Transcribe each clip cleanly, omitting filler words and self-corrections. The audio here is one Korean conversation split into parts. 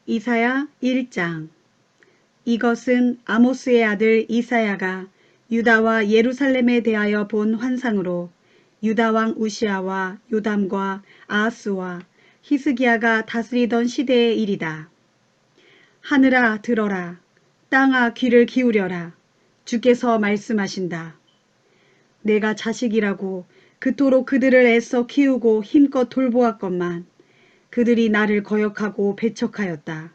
이사야 1장. 이것은 아모스의 아들 이사야가 유다와 예루살렘에 대하여 본 환상으로 유다 왕 우시아와 요담과 아하스와 히스기야가 다스리던 시대의 일이다. 하늘아 들어라. 땅아 귀를 기울여라. 주께서 말씀하신다. 내가 자식이라고 그토록 그들을 애써 키우고 힘껏 돌보았건만 그들이 나를 거역하고 배척하였다.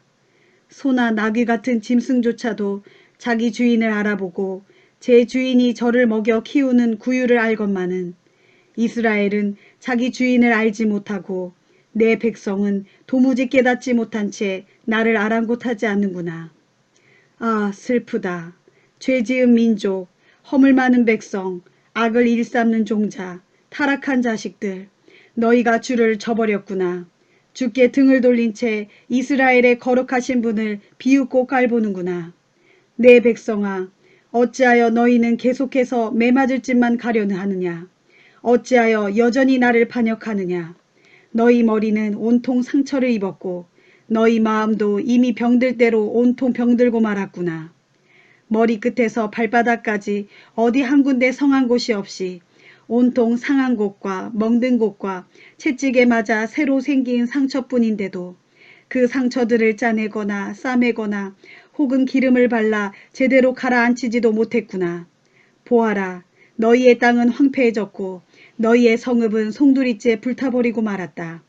소나 나귀 같은 짐승조차도 자기 주인을 알아보고 제 주인이 저를 먹여 키우는 구유를 알건만은 이스라엘은 자기 주인을 알지 못하고 내 백성은 도무지 깨닫지 못한 채 나를 아랑곳하지 않는구나. 아, 슬프다. 죄지은 민족, 허물 많은 백성, 악을 일삼는 종자, 타락한 자식들, 너희가 주를 저버렸구나. 주께 등을 돌린 채 이스라엘의 거룩하신 분을 비웃고 깔보는구나. 내 백성아, 어찌하여 너희는 계속해서 매맞을 짓만 가려는 하느냐. 어찌하여 여전히 나를 반역하느냐. 너희 머리는 온통 상처를 입었고 너희 마음도 이미 병들 대로 온통 병들고 말았구나. 머리끝에서 발바닥까지 어디 한 군데 성한 곳이 없이 온통 상한 곳과 멍든 곳과 채찍에 맞아 새로 생긴 상처뿐인데도 그 상처들을 짜내거나 싸매거나 혹은 기름을 발라 제대로 가라앉히지도 못했구나. 보아라, 너희의 땅은 황폐해졌고 너희의 성읍은 송두리째 불타버리고 말았다.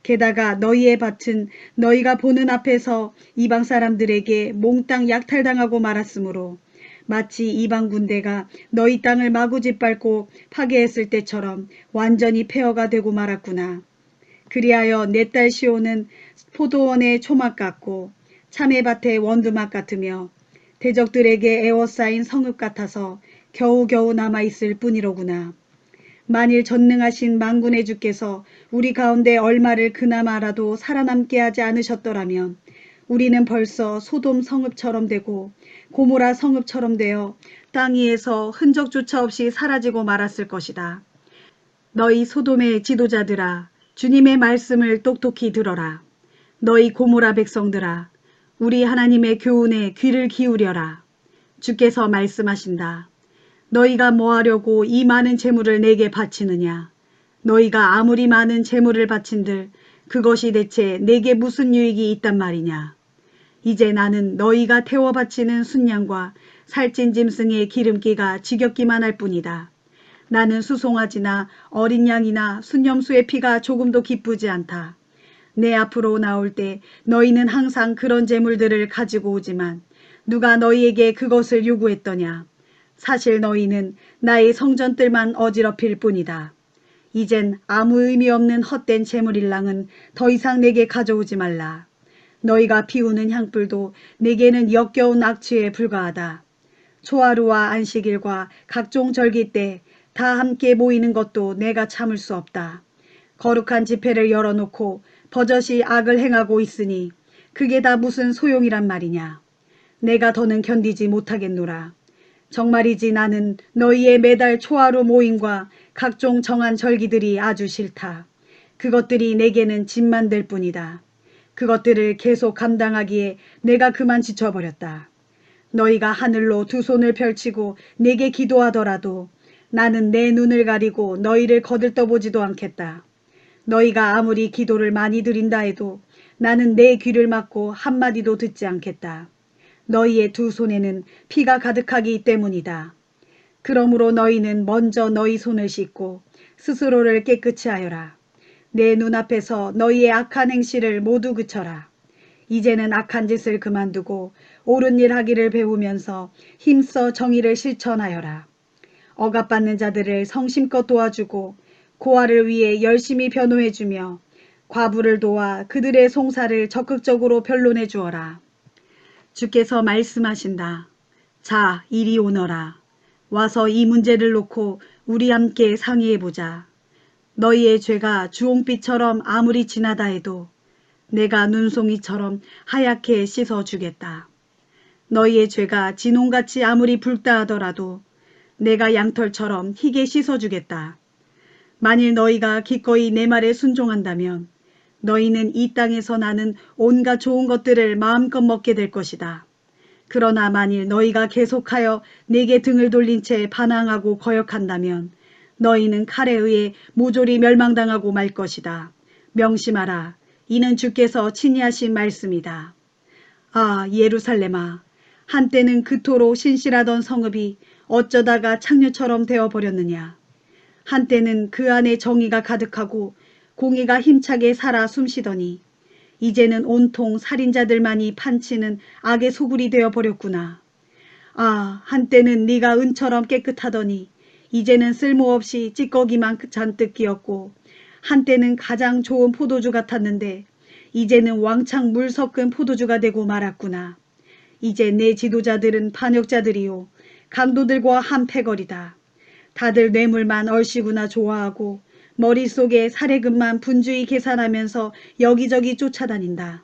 게다가 너희의 밭은 너희가 보는 앞에서 이방 사람들에게 몽땅 약탈당하고 말았으므로 마치 이방 군대가 너희 땅을 마구 짓밟고 파괴했을 때처럼 완전히 폐허가 되고 말았구나. 그리하여 내 딸 시온은 포도원의 초막 같고 참외밭의 원두막 같으며 대적들에게 에워싸인 성읍 같아서 겨우겨우 남아있을 뿐이로구나. 만일 전능하신 만군의 주께서 우리 가운데 얼마를 그나마라도 살아남게 하지 않으셨더라면 우리는 벌써 소돔 성읍처럼 되고 고모라 성읍처럼 되어 땅 위에서 흔적조차 없이 사라지고 말았을 것이다. 너희 소돔의 지도자들아, 주님의 말씀을 똑똑히 들어라. 너희 고모라 백성들아, 우리 하나님의 교훈에 귀를 기울여라. 주께서 말씀하신다. 너희가 뭐하려고 이 많은 재물을 내게 바치느냐. 너희가 아무리 많은 재물을 바친들 그것이 대체 내게 무슨 유익이 있단 말이냐. 이제 나는 너희가 태워 바치는 순양과 살찐 짐승의 기름기가 지겹기만 할 뿐이다. 나는 수송아지나 어린 양이나 순염소의 피가 조금도 기쁘지 않다. 내 앞으로 나올 때 너희는 항상 그런 재물들을 가지고 오지만 누가 너희에게 그것을 요구했더냐. 사실 너희는 나의 성전들만 어지럽힐 뿐이다. 이젠 아무 의미 없는 헛된 재물일랑은 더 이상 내게 가져오지 말라. 너희가 피우는 향불도 내게는 역겨운 악취에 불과하다. 초하루와 안식일과 각종 절기 때 다 함께 모이는 것도 내가 참을 수 없다. 거룩한 집회를 열어놓고 버젓이 악을 행하고 있으니 그게 다 무슨 소용이란 말이냐. 내가 더는 견디지 못하겠노라. 정말이지 나는 너희의 매달 초하루 모임과 각종 정한 절기들이 아주 싫다. 그것들이 내게는 짐만 될 뿐이다. 그것들을 계속 감당하기에 내가 그만 지쳐버렸다. 너희가 하늘로 두 손을 펼치고 내게 기도하더라도 나는 내 눈을 가리고 너희를 거들떠보지도 않겠다. 너희가 아무리 기도를 많이 드린다 해도 나는 내 귀를 막고 한마디도 듣지 않겠다. 너희의 두 손에는 피가 가득하기 때문이다. 그러므로 너희는 먼저 너희 손을 씻고 스스로를 깨끗이 하여라. 내 눈앞에서 너희의 악한 행실을 모두 그쳐라. 이제는 악한 짓을 그만두고 옳은 일 하기를 배우면서 힘써 정의를 실천하여라. 억압받는 자들을 성심껏 도와주고 고아를 위해 열심히 변호해주며 과부를 도와 그들의 송사를 적극적으로 변론해 주어라. 주께서 말씀하신다. 자, 이리 오너라. 와서 이 문제를 놓고 우리 함께 상의해보자. 너희의 죄가 주홍빛처럼 아무리 진하다 해도 내가 눈송이처럼 하얗게 씻어주겠다. 너희의 죄가 진홍같이 아무리 붉다 하더라도 내가 양털처럼 희게 씻어주겠다. 만일 너희가 기꺼이 내 말에 순종한다면 너희는 이 땅에서 나는 온갖 좋은 것들을 마음껏 먹게 될 것이다. 그러나 만일 너희가 계속하여 내게 등을 돌린 채 반항하고 거역한다면 너희는 칼에 의해 모조리 멸망당하고 말 것이다. 명심하라. 이는 주께서 친히 하신 말씀이다. 아, 예루살렘아, 한때는 그토록 신실하던 성읍이 어쩌다가 창녀처럼 되어버렸느냐. 한때는 그 안에 정의가 가득하고 공의가 힘차게 살아 숨쉬더니 이제는 온통 살인자들만이 판치는 악의 소굴이 되어버렸구나. 아, 한때는 네가 은처럼 깨끗하더니 이제는 쓸모없이 찌꺼기만 잔뜩 끼었고, 한때는 가장 좋은 포도주 같았는데 이제는 왕창 물 섞은 포도주가 되고 말았구나. 이제 내 지도자들은 반역자들이요 강도들과 한 패거리다. 다들 뇌물만 얼씨구나 좋아하고 머릿속에 사례금만 분주히 계산하면서 여기저기 쫓아다닌다.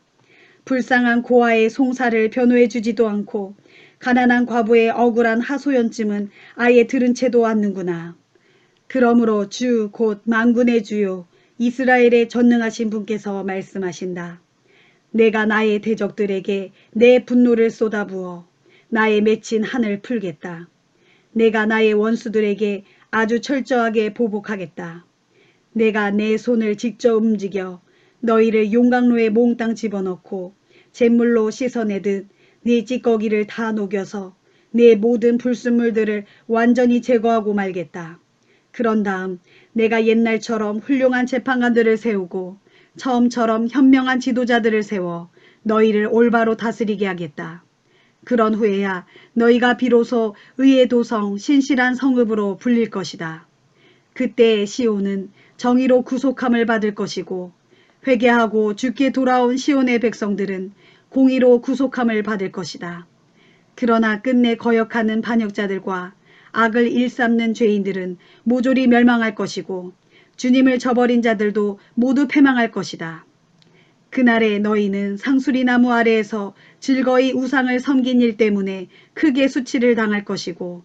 불쌍한 고아의 송사를 변호해 주지도 않고 가난한 과부의 억울한 하소연쯤은 아예 들은 채도 않는구나. 그러므로 주 곧 만군의 주요 이스라엘의 전능하신 분께서 말씀하신다. 내가 나의 대적들에게 내 분노를 쏟아부어 나의 맺힌 한을 풀겠다. 내가 나의 원수들에게 아주 철저하게 보복하겠다. 내가 내 손을 직접 움직여 너희를 용광로에 몽땅 집어넣고 잿물로 씻어내듯 네 찌꺼기를 다 녹여서 내 모든 불순물들을 완전히 제거하고 말겠다. 그런 다음 내가 옛날처럼 훌륭한 재판관들을 세우고 처음처럼 현명한 지도자들을 세워 너희를 올바로 다스리게 하겠다. 그런 후에야 너희가 비로소 의의 도성 신실한 성읍으로 불릴 것이다. 그때 시온은 정의로 구속함을 받을 것이고 회개하고 주께 돌아온 시온의 백성들은 공의로 구속함을 받을 것이다. 그러나 끝내 거역하는 반역자들과 악을 일삼는 죄인들은 모조리 멸망할 것이고 주님을 저버린 자들도 모두 패망할 것이다. 그날에 너희는 상수리나무 아래에서 즐거이 우상을 섬긴 일 때문에 크게 수치를 당할 것이고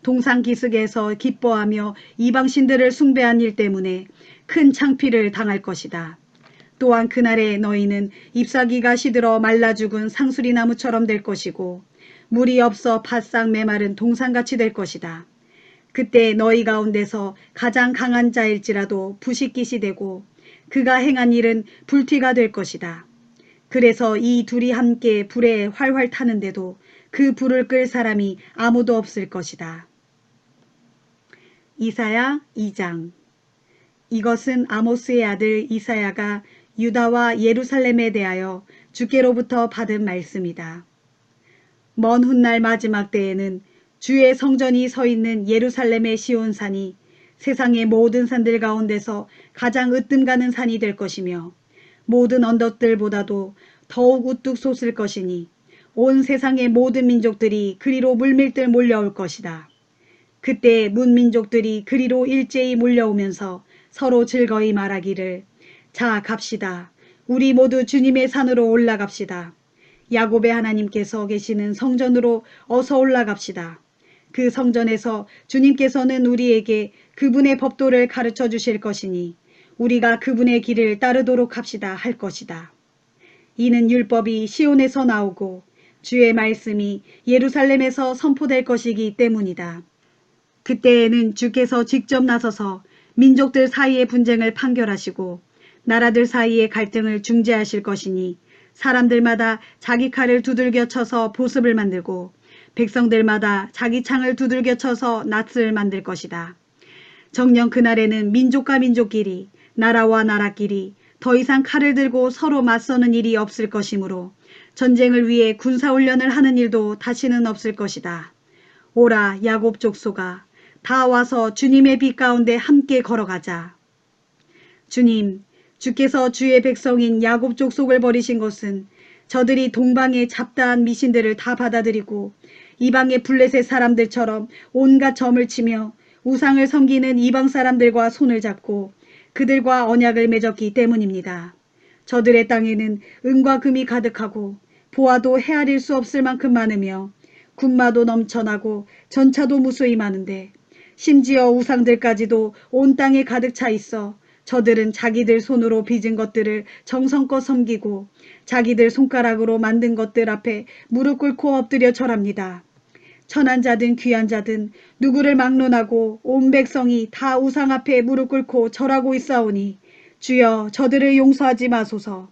동상기슭에서 기뻐하며 이방신들을 숭배한 일 때문에 큰 창피를 당할 것이다. 또한 그날에 너희는 잎사귀가 시들어 말라 죽은 상수리나무처럼 될 것이고 물이 없어 바싹 메마른 동산같이 될 것이다. 그때 너희 가운데서 가장 강한 자일지라도 부식깃이 되고 그가 행한 일은 불티가 될 것이다. 그래서 이 둘이 함께 불에 활활 타는데도 그 불을 끌 사람이 아무도 없을 것이다. 이사야 2장. 이것은 아모스의 아들 이사야가 유다와 예루살렘에 대하여 주께로부터 받은 말씀이다. 먼 훗날 마지막 때에는 주의 성전이 서 있는 예루살렘의 시온산이 세상의 모든 산들 가운데서 가장 으뜸 가는 산이 될 것이며 모든 언덕들보다도 더욱 우뚝 솟을 것이니 온 세상의 모든 민족들이 그리로 물밀듯 몰려올 것이다. 그때 문민족들이 그리로 일제히 몰려오면서 서로 즐거이 말하기를 자 갑시다. 우리 모두 주님의 산으로 올라갑시다. 야곱의 하나님께서 계시는 성전으로 어서 올라갑시다. 그 성전에서 주님께서는 우리에게 그분의 법도를 가르쳐 주실 것이니 우리가 그분의 길을 따르도록 합시다 할 것이다. 이는 율법이 시온에서 나오고 주의 말씀이 예루살렘에서 선포될 것이기 때문이다. 그때에는 주께서 직접 나서서 민족들 사이의 분쟁을 판결하시고 나라들 사이의 갈등을 중재하실 것이니 사람들마다 자기 칼을 두들겨 쳐서 보습을 만들고 백성들마다 자기 창을 두들겨 쳐서 낫을 만들 것이다. 정녕 그날에는 민족과 민족끼리 나라와 나라끼리 더 이상 칼을 들고 서로 맞서는 일이 없을 것이므로 전쟁을 위해 군사훈련을 하는 일도 다시는 없을 것이다. 오라 야곱 족속아 다 와서 주님의 빛 가운데 함께 걸어가자. 주님, 주께서 주의 백성인 야곱 족속을 버리신 것은 저들이 동방의 잡다한 미신들을 다 받아들이고 이방의 블레셋 사람들처럼 온갖 점을 치며 우상을 섬기는 이방 사람들과 손을 잡고 그들과 언약을 맺었기 때문입니다. 저들의 땅에는 은과 금이 가득하고 보아도 헤아릴 수 없을 만큼 많으며 군마도 넘쳐나고 전차도 무수히 많은데 심지어 우상들까지도 온 땅에 가득 차 있어 저들은 자기들 손으로 빚은 것들을 정성껏 섬기고 자기들 손가락으로 만든 것들 앞에 무릎 꿇고 엎드려 절합니다. 천한 자든 귀한 자든 누구를 막론하고 온 백성이 다 우상 앞에 무릎 꿇고 절하고 있사오니 주여 저들을 용서하지 마소서.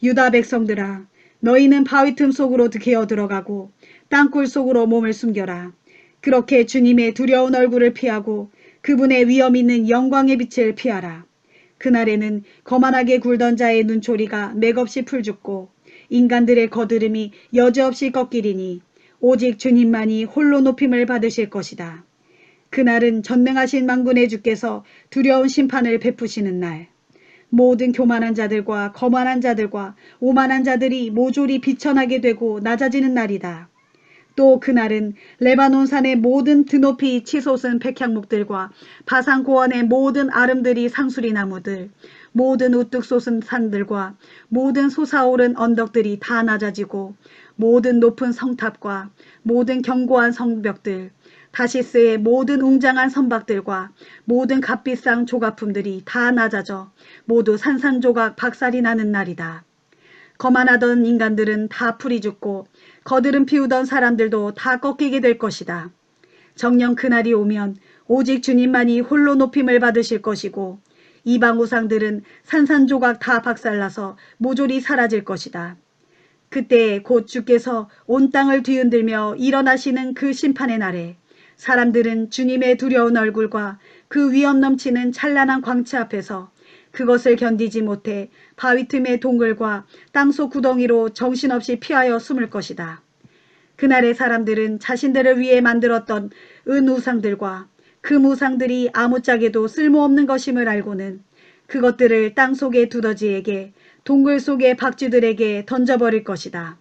유다 백성들아, 너희는 바위 틈 속으로 기어 들어가고 땅굴 속으로 몸을 숨겨라. 그렇게 주님의 두려운 얼굴을 피하고 그분의 위엄 있는 영광의 빛을 피하라. 그날에는 거만하게 굴던 자의 눈초리가 맥없이 풀죽고 인간들의 거드름이 여지없이 꺾이리니 오직 주님만이 홀로 높임을 받으실 것이다. 그날은 전능하신 만군의 주께서 두려운 심판을 베푸시는 날, 모든 교만한 자들과 거만한 자들과 오만한 자들이 모조리 비천하게 되고 낮아지는 날이다. 또 그날은 레바논 산의 모든 드높이 치솟은 백향목들과 바산 고원의 모든 아름드리 상수리 나무들, 모든 우뚝 솟은 산들과 모든 솟아오른 언덕들이 다 낮아지고 모든 높은 성탑과 모든 견고한 성벽들, 다시스의 모든 웅장한 선박들과 모든 값비싼 조각품들이 다 낮아져 모두 산산조각 박살이 나는 날이다. 거만하던 인간들은 다 풀이 죽고 거드름 피우던 사람들도 다 꺾이게 될 것이다. 정녕 그날이 오면 오직 주님만이 홀로 높임을 받으실 것이고 이방 우상들은 산산조각 다 박살나서 모조리 사라질 것이다. 그때 곧 주께서 온 땅을 뒤흔들며 일어나시는 그 심판의 날에 사람들은 주님의 두려운 얼굴과 그 위엄 넘치는 찬란한 광채 앞에서 그것을 견디지 못해 바위 틈의 동굴과 땅속 구덩이로 정신없이 피하여 숨을 것이다. 그날의 사람들은 자신들을 위해 만들었던 은우상들과 금우상들이 아무짝에도 쓸모없는 것임을 알고는 그것들을 땅속의 두더지에게 동굴 속의 박쥐들에게 던져버릴 것이다.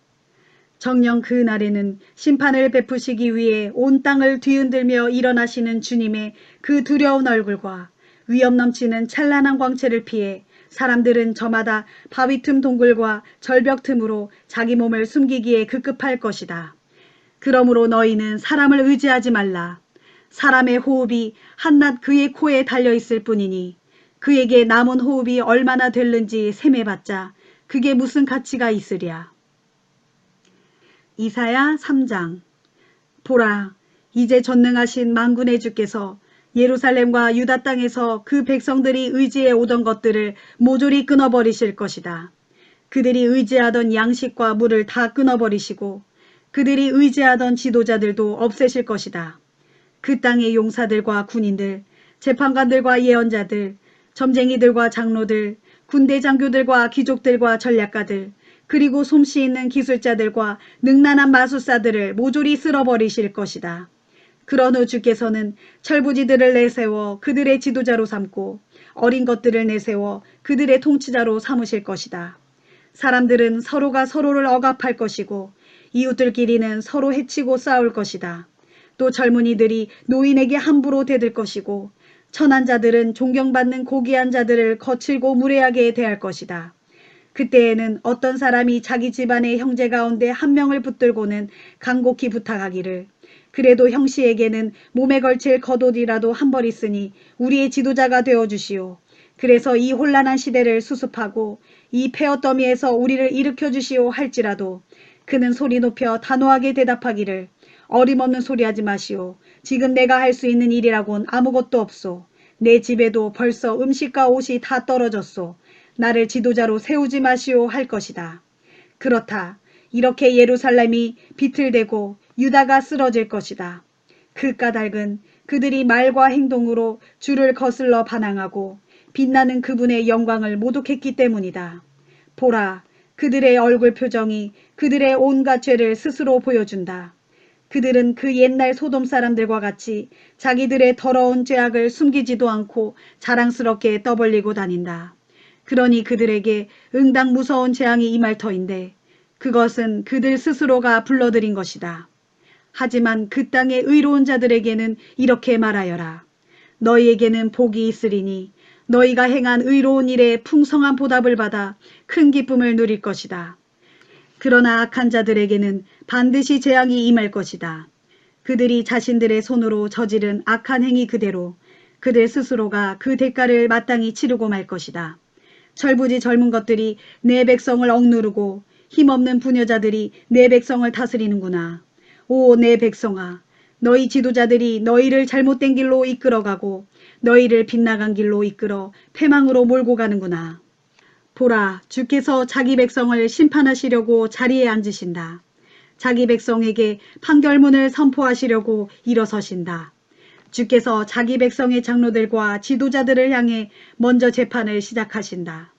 정녕 그 날에는 심판을 베푸시기 위해 온 땅을 뒤흔들며 일어나시는 주님의 그 두려운 얼굴과 위엄 넘치는 찬란한 광채를 피해 사람들은 저마다 바위 틈 동굴과 절벽 틈으로 자기 몸을 숨기기에 급급할 것이다. 그러므로 너희는 사람을 의지하지 말라. 사람의 호흡이 한낱 그의 코에 달려있을 뿐이니 그에게 남은 호흡이 얼마나 될는지 셈해봤자 그게 무슨 가치가 있으랴. 이사야 3장. 보라, 이제 전능하신 만군의 주께서 예루살렘과 유다 땅에서 그 백성들이 의지해 오던 것들을 모조리 끊어버리실 것이다. 그들이 의지하던 양식과 물을 다 끊어버리시고 그들이 의지하던 지도자들도 없애실 것이다. 그 땅의 용사들과 군인들, 재판관들과 예언자들, 점쟁이들과 장로들, 군대 장교들과 귀족들과 전략가들, 그리고 솜씨 있는 기술자들과 능란한 마술사들을 모조리 쓸어버리실 것이다. 그런 후 주께서는 철부지들을 내세워 그들의 지도자로 삼고 어린 것들을 내세워 그들의 통치자로 삼으실 것이다. 사람들은 서로가 서로를 억압할 것이고 이웃들끼리는 서로 해치고 싸울 것이다. 또 젊은이들이 노인에게 함부로 대들 것이고 천한 자들은 존경받는 고귀한 자들을 거칠고 무례하게 대할 것이다. 그때에는 어떤 사람이 자기 집안의 형제 가운데 한 명을 붙들고는 간곡히 부탁하기를 그래도 형씨에게는 몸에 걸칠 겉옷이라도 한 벌 있으니 우리의 지도자가 되어주시오. 그래서 이 혼란한 시대를 수습하고 이 폐허 더미에서 우리를 일으켜 주시오 할지라도 그는 소리 높여 단호하게 대답하기를 어림없는 소리 하지 마시오. 지금 내가 할 수 있는 일이라곤 아무것도 없소. 내 집에도 벌써 음식과 옷이 다 떨어졌소. 나를 지도자로 세우지 마시오 할 것이다. 그렇다. 이렇게 예루살렘이 비틀대고 유다가 쓰러질 것이다. 그 까닭은 그들이 말과 행동으로 주를 거슬러 반항하고 빛나는 그분의 영광을 모독했기 때문이다. 보라, 그들의 얼굴 표정이 그들의 온갖 죄를 스스로 보여준다. 그들은 그 옛날 소돔 사람들과 같이 자기들의 더러운 죄악을 숨기지도 않고 자랑스럽게 떠벌리고 다닌다. 그러니 그들에게 응당 무서운 재앙이 임할 터인데 그것은 그들 스스로가 불러들인 것이다. 하지만 그 땅의 의로운 자들에게는 이렇게 말하여라. 너희에게는 복이 있으리니 너희가 행한 의로운 일에 풍성한 보답을 받아 큰 기쁨을 누릴 것이다. 그러나 악한 자들에게는 반드시 재앙이 임할 것이다. 그들이 자신들의 손으로 저지른 악한 행위 그대로 그들 스스로가 그 대가를 마땅히 치르고 말 것이다. 철부지 젊은 것들이 내 백성을 억누르고 힘없는 부녀자들이 내 백성을 다스리는구나. 오, 내 백성아, 너희 지도자들이 너희를 잘못된 길로 이끌어가고 너희를 빗나간 길로 이끌어 패망으로 몰고 가는구나. 보라, 주께서 자기 백성을 심판하시려고 자리에 앉으신다. 자기 백성에게 판결문을 선포하시려고 일어서신다. 주께서 자기 백성의 장로들과 지도자들을 향해 먼저 재판을 시작하신다.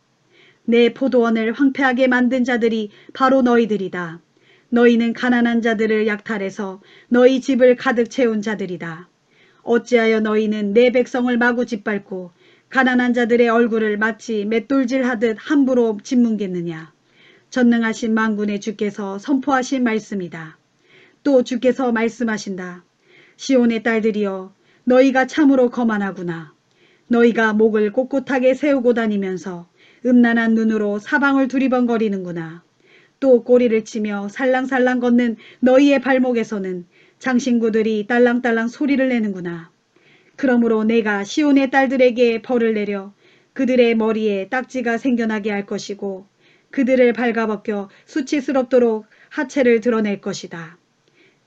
내 포도원을 황폐하게 만든 자들이 바로 너희들이다. 너희는 가난한 자들을 약탈해서 너희 집을 가득 채운 자들이다. 어찌하여 너희는 내 백성을 마구 짓밟고 가난한 자들의 얼굴을 마치 맷돌질하듯 함부로 짓뭉갰느냐. 전능하신 만군의 주께서 선포하신 말씀이다. 또 주께서 말씀하신다. 시온의 딸들이여, 너희가 참으로 거만하구나. 너희가 목을 꼿꼿하게 세우고 다니면서 음란한 눈으로 사방을 두리번거리는구나. 또 꼬리를 치며 살랑살랑 걷는 너희의 발목에서는 장신구들이 딸랑딸랑 소리를 내는구나. 그러므로 내가 시온의 딸들에게 벌을 내려 그들의 머리에 딱지가 생겨나게 할 것이고 그들을 발가벗겨 수치스럽도록 하체를 드러낼 것이다.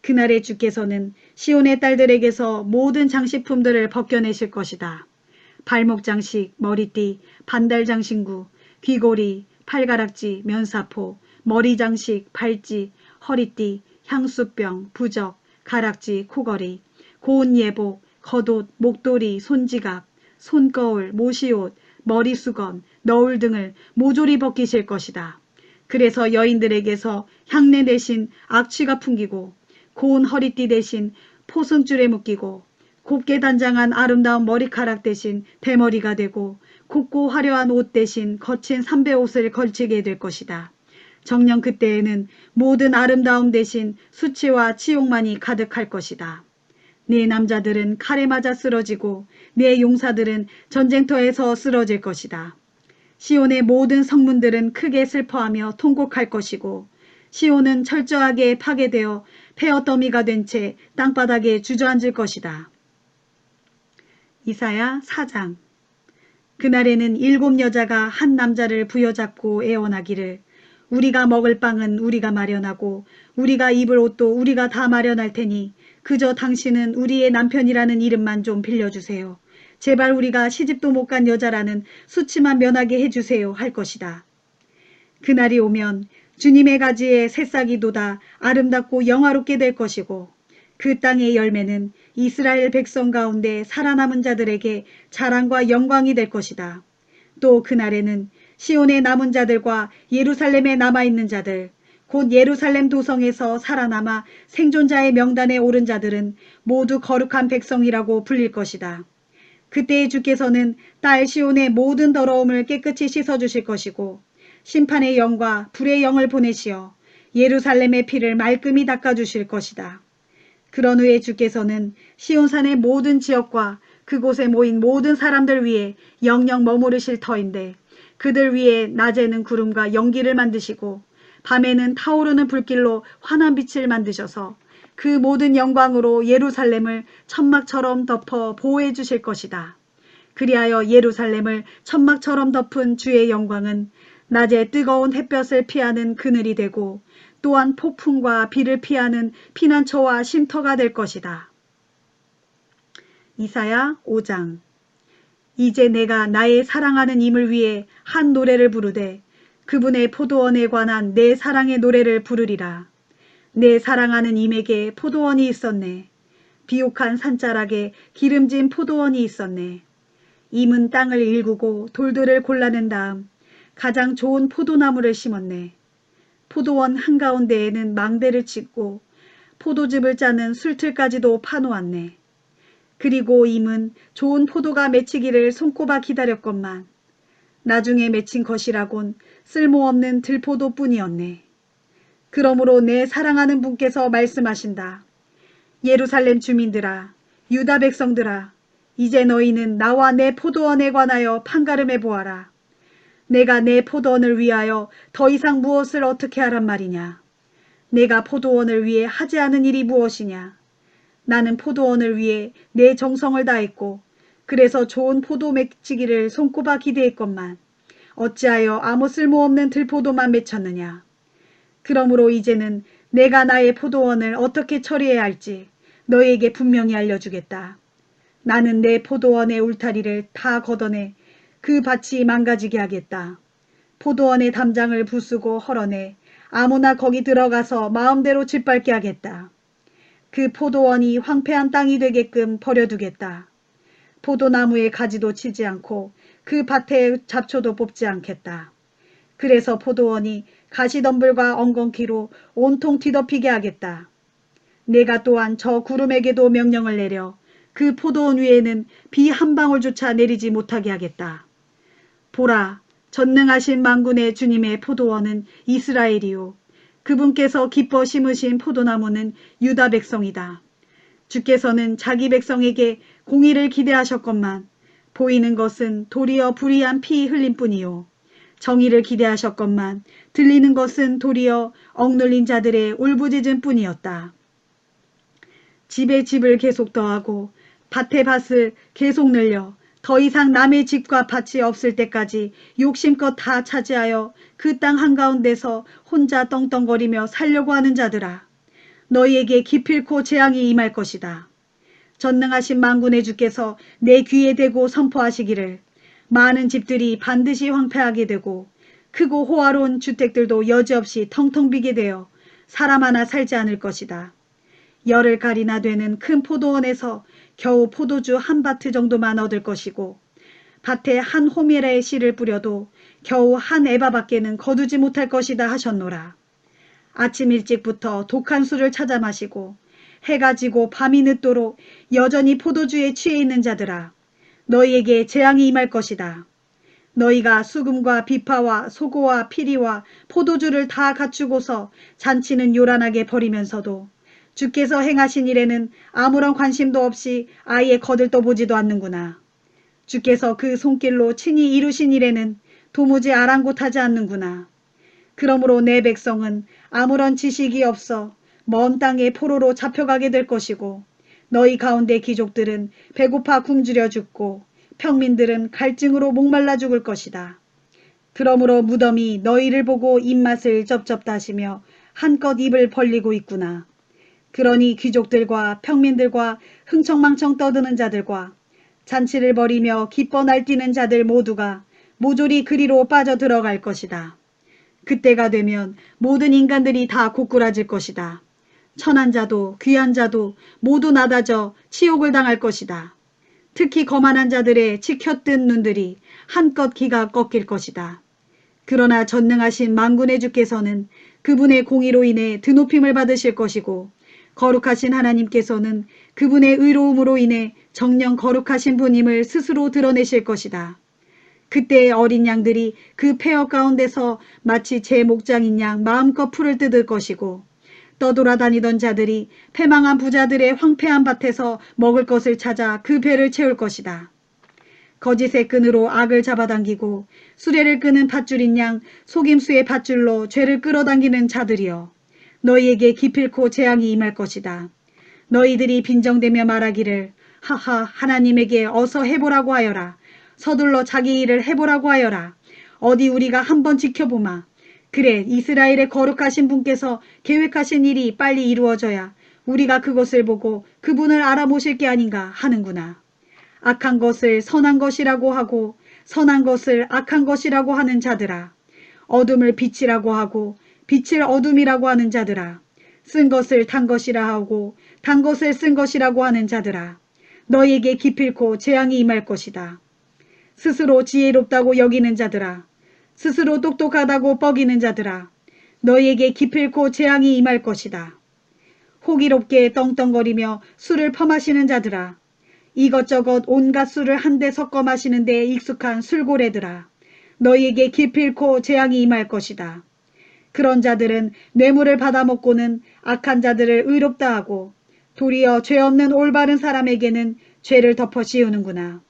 그날에 주께서는 시온의 딸들에게서 모든 장식품들을 벗겨내실 것이다. 발목 장식, 머리띠, 반달 장신구, 귀고리, 팔가락지, 면사포, 머리 장식, 발찌, 허리띠, 향수병, 부적, 가락지, 코걸이, 고운 예복, 겉옷, 목도리, 손지갑, 손거울, 모시옷, 머리수건, 너울 등을 모조리 벗기실 것이다. 그래서 여인들에게서 향내 대신 악취가 풍기고 고운 허리띠 대신 포승줄에 묶이고 곱게 단장한 아름다운 머리카락 대신 대머리가 되고 곱고 화려한 옷 대신 거친 삼배옷을 걸치게 될 것이다. 정녕 그때에는 모든 아름다움 대신 수치와 치욕만이 가득할 것이다. 네 남자들은 칼에 맞아 쓰러지고 네 용사들은 전쟁터에서 쓰러질 것이다. 시온의 모든 성문들은 크게 슬퍼하며 통곡할 것이고 시온은 철저하게 파괴되어 폐허더미가 된 채 땅바닥에 주저앉을 것이다. 이사야 4장. 그날에는 7 여자가 한 남자를 부여잡고 애원하기를 우리가 먹을 빵은 우리가 마련하고 우리가 입을 옷도 우리가 다 마련할 테니 그저 당신은 우리의 남편이라는 이름만 좀 빌려주세요. 제발 우리가 시집도 못 간 여자라는 수치만 면하게 해주세요 할 것이다. 그날이 오면 주님의 가지에 새싹이 돋아 아름답고 영화롭게 될 것이고 그 땅의 열매는 이스라엘 백성 가운데 살아남은 자들에게 자랑과 영광이 될 것이다. 또 그날에는 시온의 남은 자들과 예루살렘에 남아있는 자들, 곧 예루살렘 도성에서 살아남아 생존자의 명단에 오른 자들은 모두 거룩한 백성이라고 불릴 것이다. 그때에 주께서는 딸 시온의 모든 더러움을 깨끗이 씻어주실 것이고 심판의 영과 불의 영을 보내시어 예루살렘의 피를 말끔히 닦아주실 것이다. 그런 후에 주께서는 시온산의 모든 지역과 그곳에 모인 모든 사람들 위에 영영 머무르실 터인데 그들 위에 낮에는 구름과 연기를 만드시고 밤에는 타오르는 불길로 환한 빛을 만드셔서 그 모든 영광으로 예루살렘을 천막처럼 덮어 보호해 주실 것이다. 그리하여 예루살렘을 천막처럼 덮은 주의 영광은 낮에 뜨거운 햇볕을 피하는 그늘이 되고 또한 폭풍과 비를 피하는 피난처와 쉼터가 될 것이다. 이사야 5장. 이제 내가 나의 사랑하는 임을 위해 한 노래를 부르되 그분의 포도원에 관한 내 사랑의 노래를 부르리라. 내 사랑하는 임에게 포도원이 있었네. 비옥한 산자락에 기름진 포도원이 있었네. 임은 땅을 일구고 돌들을 골라낸 다음 가장 좋은 포도나무를 심었네. 포도원 한가운데에는 망대를 짓고 포도즙을 짜는 술틀까지도 파놓았네. 그리고 임은 좋은 포도가 맺히기를 손꼽아 기다렸건만 나중에 맺힌 것이라곤 쓸모없는 들포도뿐이었네. 그러므로 내 사랑하는 분께서 말씀하신다. 예루살렘 주민들아, 유다 백성들아, 이제 너희는 나와 내 포도원에 관하여 판가름해 보아라. 내가 내 포도원을 위하여 더 이상 무엇을 어떻게 하란 말이냐. 내가 포도원을 위해 하지 않은 일이 무엇이냐. 나는 포도원을 위해 내 정성을 다했고 그래서 좋은 포도 맺히기를 손꼽아 기대했건만 어찌하여 아무 쓸모없는 들포도만 맺혔느냐. 그러므로 이제는 내가 나의 포도원을 어떻게 처리해야 할지 너희에게 분명히 알려주겠다. 나는 내 포도원의 울타리를 다 걷어내 그 밭이 망가지게 하겠다. 포도원의 담장을 부수고 헐어내 아무나 거기 들어가서 마음대로 짓밟게 하겠다. 그 포도원이 황폐한 땅이 되게끔 버려두겠다. 포도나무에 가지도 치지 않고 그 밭에 잡초도 뽑지 않겠다. 그래서 포도원이 가시덤불과 엉겅퀴로 온통 뒤덮이게 하겠다. 내가 또한 저 구름에게도 명령을 내려 그 포도원 위에는 비 한 방울조차 내리지 못하게 하겠다. 보라, 전능하신 만군의 주님의 포도원은 이스라엘이요. 그분께서 기뻐 심으신 포도나무는 유다 백성이다. 주께서는 자기 백성에게 공의를 기대하셨건만 보이는 것은 도리어 불의한 피 흘림뿐이요. 정의를 기대하셨건만 들리는 것은 도리어 억눌린 자들의 울부짖음 뿐이었다. 집에 집을 계속 더하고 밭에 밭을 계속 늘려 더 이상 남의 집과 밭이 없을 때까지 욕심껏 다 차지하여 그 땅 한가운데서 혼자 떵떵거리며 살려고 하는 자들아, 너희에게 기필코 재앙이 임할 것이다. 전능하신 만군의 주께서 내 귀에 대고 선포하시기를 많은 집들이 반드시 황폐하게 되고 크고 호화로운 주택들도 여지없이 텅텅 비게 되어 사람 하나 살지 않을 것이다. 열흘 가리나 되는 큰 포도원에서 겨우 포도주 한 바트 정도만 얻을 것이고 밭에 한 호멜의 씨를 뿌려도 겨우 한 에바밖에는 거두지 못할 것이다 하셨노라. 아침 일찍부터 독한 술을 찾아 마시고 해가 지고 밤이 늦도록 여전히 포도주에 취해 있는 자들아, 너희에게 재앙이 임할 것이다. 너희가 수금과 비파와 소고와 피리와 포도주를 다 갖추고서 잔치는 요란하게 벌이면서도 주께서 행하신 일에는 아무런 관심도 없이 아예 거들떠보지도 않는구나. 주께서 그 손길로 친히 이루신 일에는 도무지 아랑곳하지 않는구나. 그러므로 내 백성은 아무런 지식이 없어 먼 땅의 포로로 잡혀가게 될 것이고 너희 가운데 귀족들은 배고파 굶주려 죽고 평민들은 갈증으로 목말라 죽을 것이다. 그러므로 무덤이 너희를 보고 입맛을 쩝쩝다시며 한껏 입을 벌리고 있구나. 그러니 귀족들과 평민들과 흥청망청 떠드는 자들과 잔치를 벌이며 기뻐 날뛰는 자들 모두가 모조리 그리로 빠져 들어갈 것이다. 그때가 되면 모든 인간들이 다 고꾸라질 것이다. 천한 자도 귀한 자도 모두 나다져 치욕을 당할 것이다. 특히 거만한 자들의 치켜뜬 눈들이 한껏 기가 꺾일 것이다. 그러나 전능하신 만군의 주께서는 그분의 공의로 인해 드높임을 받으실 것이고 거룩하신 하나님께서는 그분의 의로움으로 인해 정녕 거룩하신 분임을 스스로 드러내실 것이다. 그때 어린 양들이 그 폐허 가운데서 마치 제 목장인 양 마음껏 풀을 뜯을 것이고 떠돌아다니던 자들이 패망한 부자들의 황폐한 밭에서 먹을 것을 찾아 그 배를 채울 것이다. 거짓의 끈으로 악을 잡아당기고 수레를 끄는 밧줄인 양 속임수의 밧줄로 죄를 끌어당기는 자들이여, 너희에게 기필코 재앙이 임할 것이다. 너희들이 빈정대며 말하기를 하하, 하나님에게 어서 해보라고 하여라. 서둘러 자기 일을 해보라고 하여라. 어디 우리가 한번 지켜보마. 그래, 이스라엘의 거룩하신 분께서 계획하신 일이 빨리 이루어져야 우리가 그것을 보고 그분을 알아보실 게 아닌가 하는구나. 악한 것을 선한 것이라고 하고 선한 것을 악한 것이라고 하는 자들아, 어둠을 빛이라고 하고 빛을 어둠이라고 하는 자들아, 쓴 것을 단 것이라 하고 단 것을 쓴 것이라고 하는 자들아, 너희에게 기필코 재앙이 임할 것이다. 스스로 지혜롭다고 여기는 자들아, 스스로 똑똑하다고 뻐기는 자들아, 너희에게 기필코 재앙이 임할 것이다. 호기롭게 떵떵거리며 술을 퍼마시는 자들아, 이것저것 온갖 술을 한데 섞어 마시는 데 익숙한 술고래들아, 너희에게 기필코 재앙이 임할 것이다. 그런 자들은 뇌물을 받아먹고는 악한 자들을 의롭다 하고 도리어 죄 없는 올바른 사람에게는 죄를 덮어 씌우는구나.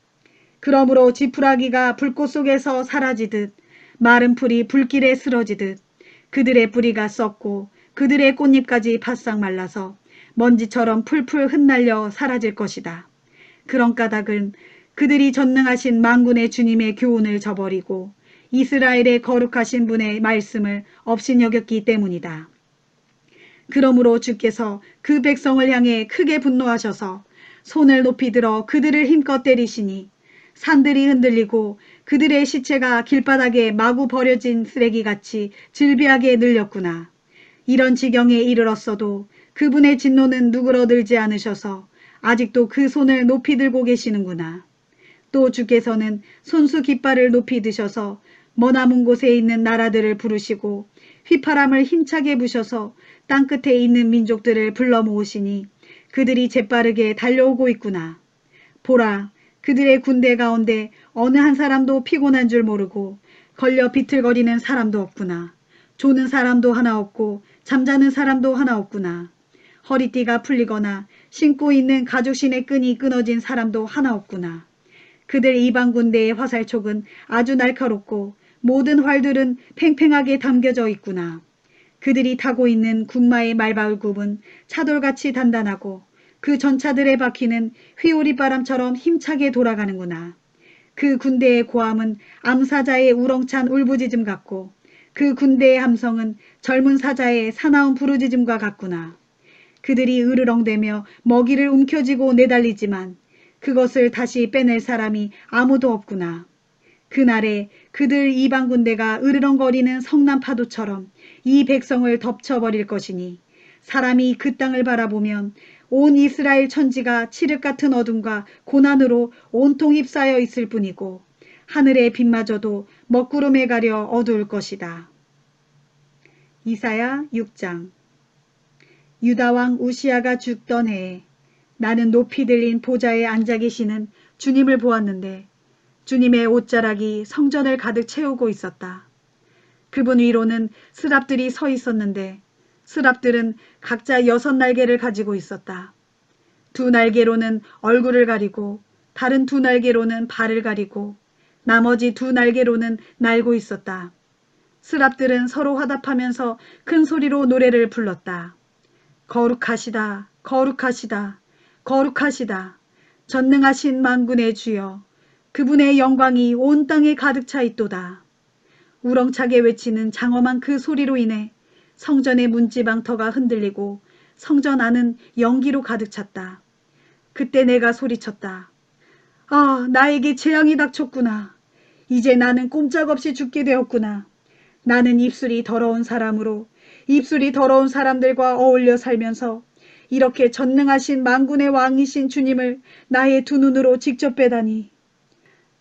그러므로 지푸라기가 불꽃 속에서 사라지듯 마른 풀이 불길에 쓰러지듯 그들의 뿌리가 썩고 그들의 꽃잎까지 바싹 말라서 먼지처럼 풀풀 흩날려 사라질 것이다. 그런 까닭은 그들이 전능하신 만군의 주님의 교훈을 저버리고 이스라엘의 거룩하신 분의 말씀을 업신여겼기 때문이다. 그러므로 주께서 그 백성을 향해 크게 분노하셔서 손을 높이 들어 그들을 힘껏 때리시니 산들이 흔들리고 그들의 시체가 길바닥에 마구 버려진 쓰레기같이 질비하게 늘렸구나. 이런 지경에 이르렀어도 그분의 진노는 누그러들지 않으셔서 아직도 그 손을 높이 들고 계시는구나. 또 주께서는 손수 깃발을 높이 드셔서 머나먼 곳에 있는 나라들을 부르시고 휘파람을 힘차게 부셔서 땅끝에 있는 민족들을 불러 모으시니 그들이 재빠르게 달려오고 있구나. 보라, 그들의 군대 가운데 어느 한 사람도 피곤한 줄 모르고 걸려 비틀거리는 사람도 없구나. 조는 사람도 하나 없고 잠자는 사람도 하나 없구나. 허리띠가 풀리거나 신고 있는 가죽신의 끈이 끊어진 사람도 하나 없구나. 그들 이방 군대의 화살촉은 아주 날카롭고 모든 활들은 팽팽하게 담겨져 있구나. 그들이 타고 있는 군마의 말발굽은 차돌같이 단단하고 그 전차들의 바퀴는 휘오리바람처럼 힘차게 돌아가는구나. 그 군대의 고함은 암사자의 우렁찬 울부짖음 같고 그 군대의 함성은 젊은 사자의 사나운 부르짖음과 같구나. 그들이 으르렁대며 먹이를 움켜쥐고 내달리지만 그것을 다시 빼낼 사람이 아무도 없구나. 그날에 그들 이방 군대가 으르렁거리는 성난 파도처럼 이 백성을 덮쳐버릴 것이니 사람이 그 땅을 바라보면 온 이스라엘 천지가 칠흑 같은 어둠과 고난으로 온통 휩싸여 있을 뿐이고 하늘의 빛마저도 먹구름에 가려 어두울 것이다. 이사야 6장. 유다왕 우시아가 죽던 해에 나는 높이 들린 보좌에 앉아 계시는 주님을 보았는데 주님의 옷자락이 성전을 가득 채우고 있었다. 그분 위로는 스랍들이 서 있었는데 스랍들은 각자 6날개를 가지고 있었다. 2날개로는 얼굴을 가리고 다른 2날개로는 발을 가리고 나머지 2날개로는 날고 있었다. 스랍들은 서로 화답하면서 큰 소리로 노래를 불렀다. 거룩하시다, 거룩하시다, 거룩하시다. 전능하신 만군의 주여, 그분의 영광이 온 땅에 가득 차 있도다. 우렁차게 외치는 장엄한 그 소리로 인해 성전의 문지방터가 흔들리고 성전 안은 연기로 가득 찼다. 그때 내가 소리쳤다. 아, 나에게 재앙이 닥쳤구나. 이제 나는 꼼짝없이 죽게 되었구나. 나는 입술이 더러운 사람으로 입술이 더러운 사람들과 어울려 살면서 이렇게 전능하신 만군의 왕이신 주님을 나의 두 눈으로 직접 뵈다니.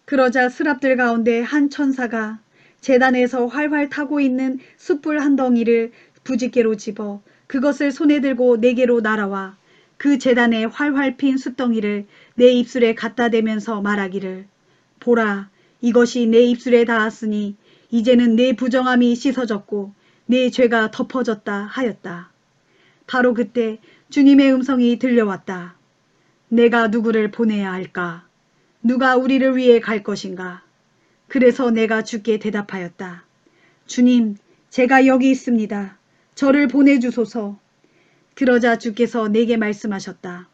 그러자 스랍들 가운데 한 천사가 제단에서 활활 타고 있는 숯불 한 덩이를 부집개로 집어 그것을 손에 들고 내게로 날아와 그 제단에 활활 핀 숯덩이를 내 입술에 갖다 대면서 말하기를 보라, 이것이 내 입술에 닿았으니 이제는 내 부정함이 씻어졌고 내 죄가 덮어졌다 하였다. 바로 그때 주님의 음성이 들려왔다. 내가 누구를 보내야 할까? 누가 우리를 위해 갈 것인가? 그래서 내가 주께 대답하였다. 주님, 제가 여기 있습니다. 저를 보내주소서. 그러자 주께서 내게 말씀하셨다.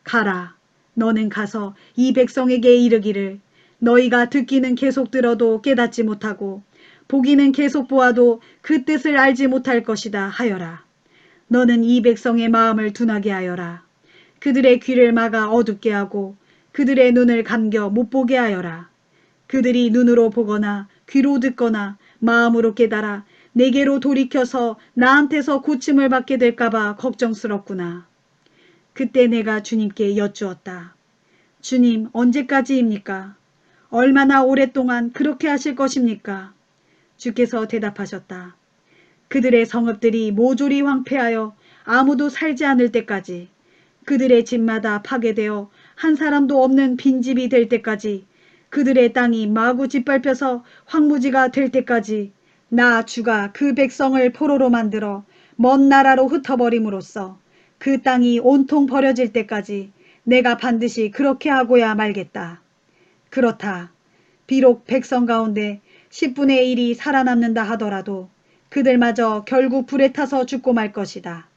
가라. 너는 가서 이 백성에게 이르기를 너희가 듣기는 계속 들어도 깨닫지 못하고 보기는 계속 보아도 그 뜻을 알지 못할 것이다 하여라. 너는 이 백성의 마음을 둔하게 하여라. 그들의 귀를 막아 어둡게 하고 그들의 눈을 감겨 못 보게 하여라. 그들이 눈으로 보거나 귀로 듣거나 마음으로 깨달아 내게로 돌이켜서 나한테서 고침을 받게 될까봐 걱정스럽구나. 그때 내가 주님께 여쭈었다. 주님, 언제까지입니까? 얼마나 오랫동안 그렇게 하실 것입니까? 주께서 대답하셨다. 그들의 성읍들이 모조리 황폐하여 아무도 살지 않을 때까지, 그들의 집마다 파괴되어 한 사람도 없는 빈집이 될 때까지, 그들의 땅이 마구 짓밟혀서 황무지가 될 때까지 나 주가 그 백성을 포로로 만들어 먼 나라로 흩어버림으로써 그 땅이 온통 버려질 때까지 내가 반드시 그렇게 하고야 말겠다. 그렇다. 비록 백성 가운데 10분의 1이 살아남는다 하더라도 그들마저 결국 불에 타서 죽고 말 것이다.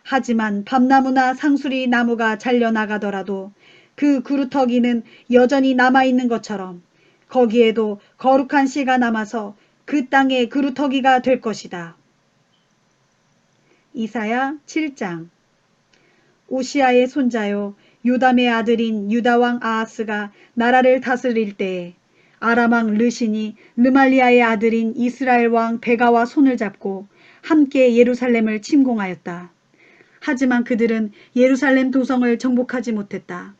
하지만 밤나무나 상수리 나무가 잘려나가더라도 그 그루터기는 여전히 남아있는 것처럼 거기에도 거룩한 씨가 남아서 그 땅의 그루터기가 될 것이다. 이사야 7장. 오시아의 손자요 요담의 아들인 유다왕 아하스가 나라를 다스릴 때에 아람왕 르신이 르말리아의 아들인 이스라엘 왕 베가와 손을 잡고 함께 예루살렘을 침공하였다. 하지만 그들은 예루살렘 도성을 정복하지 못했다.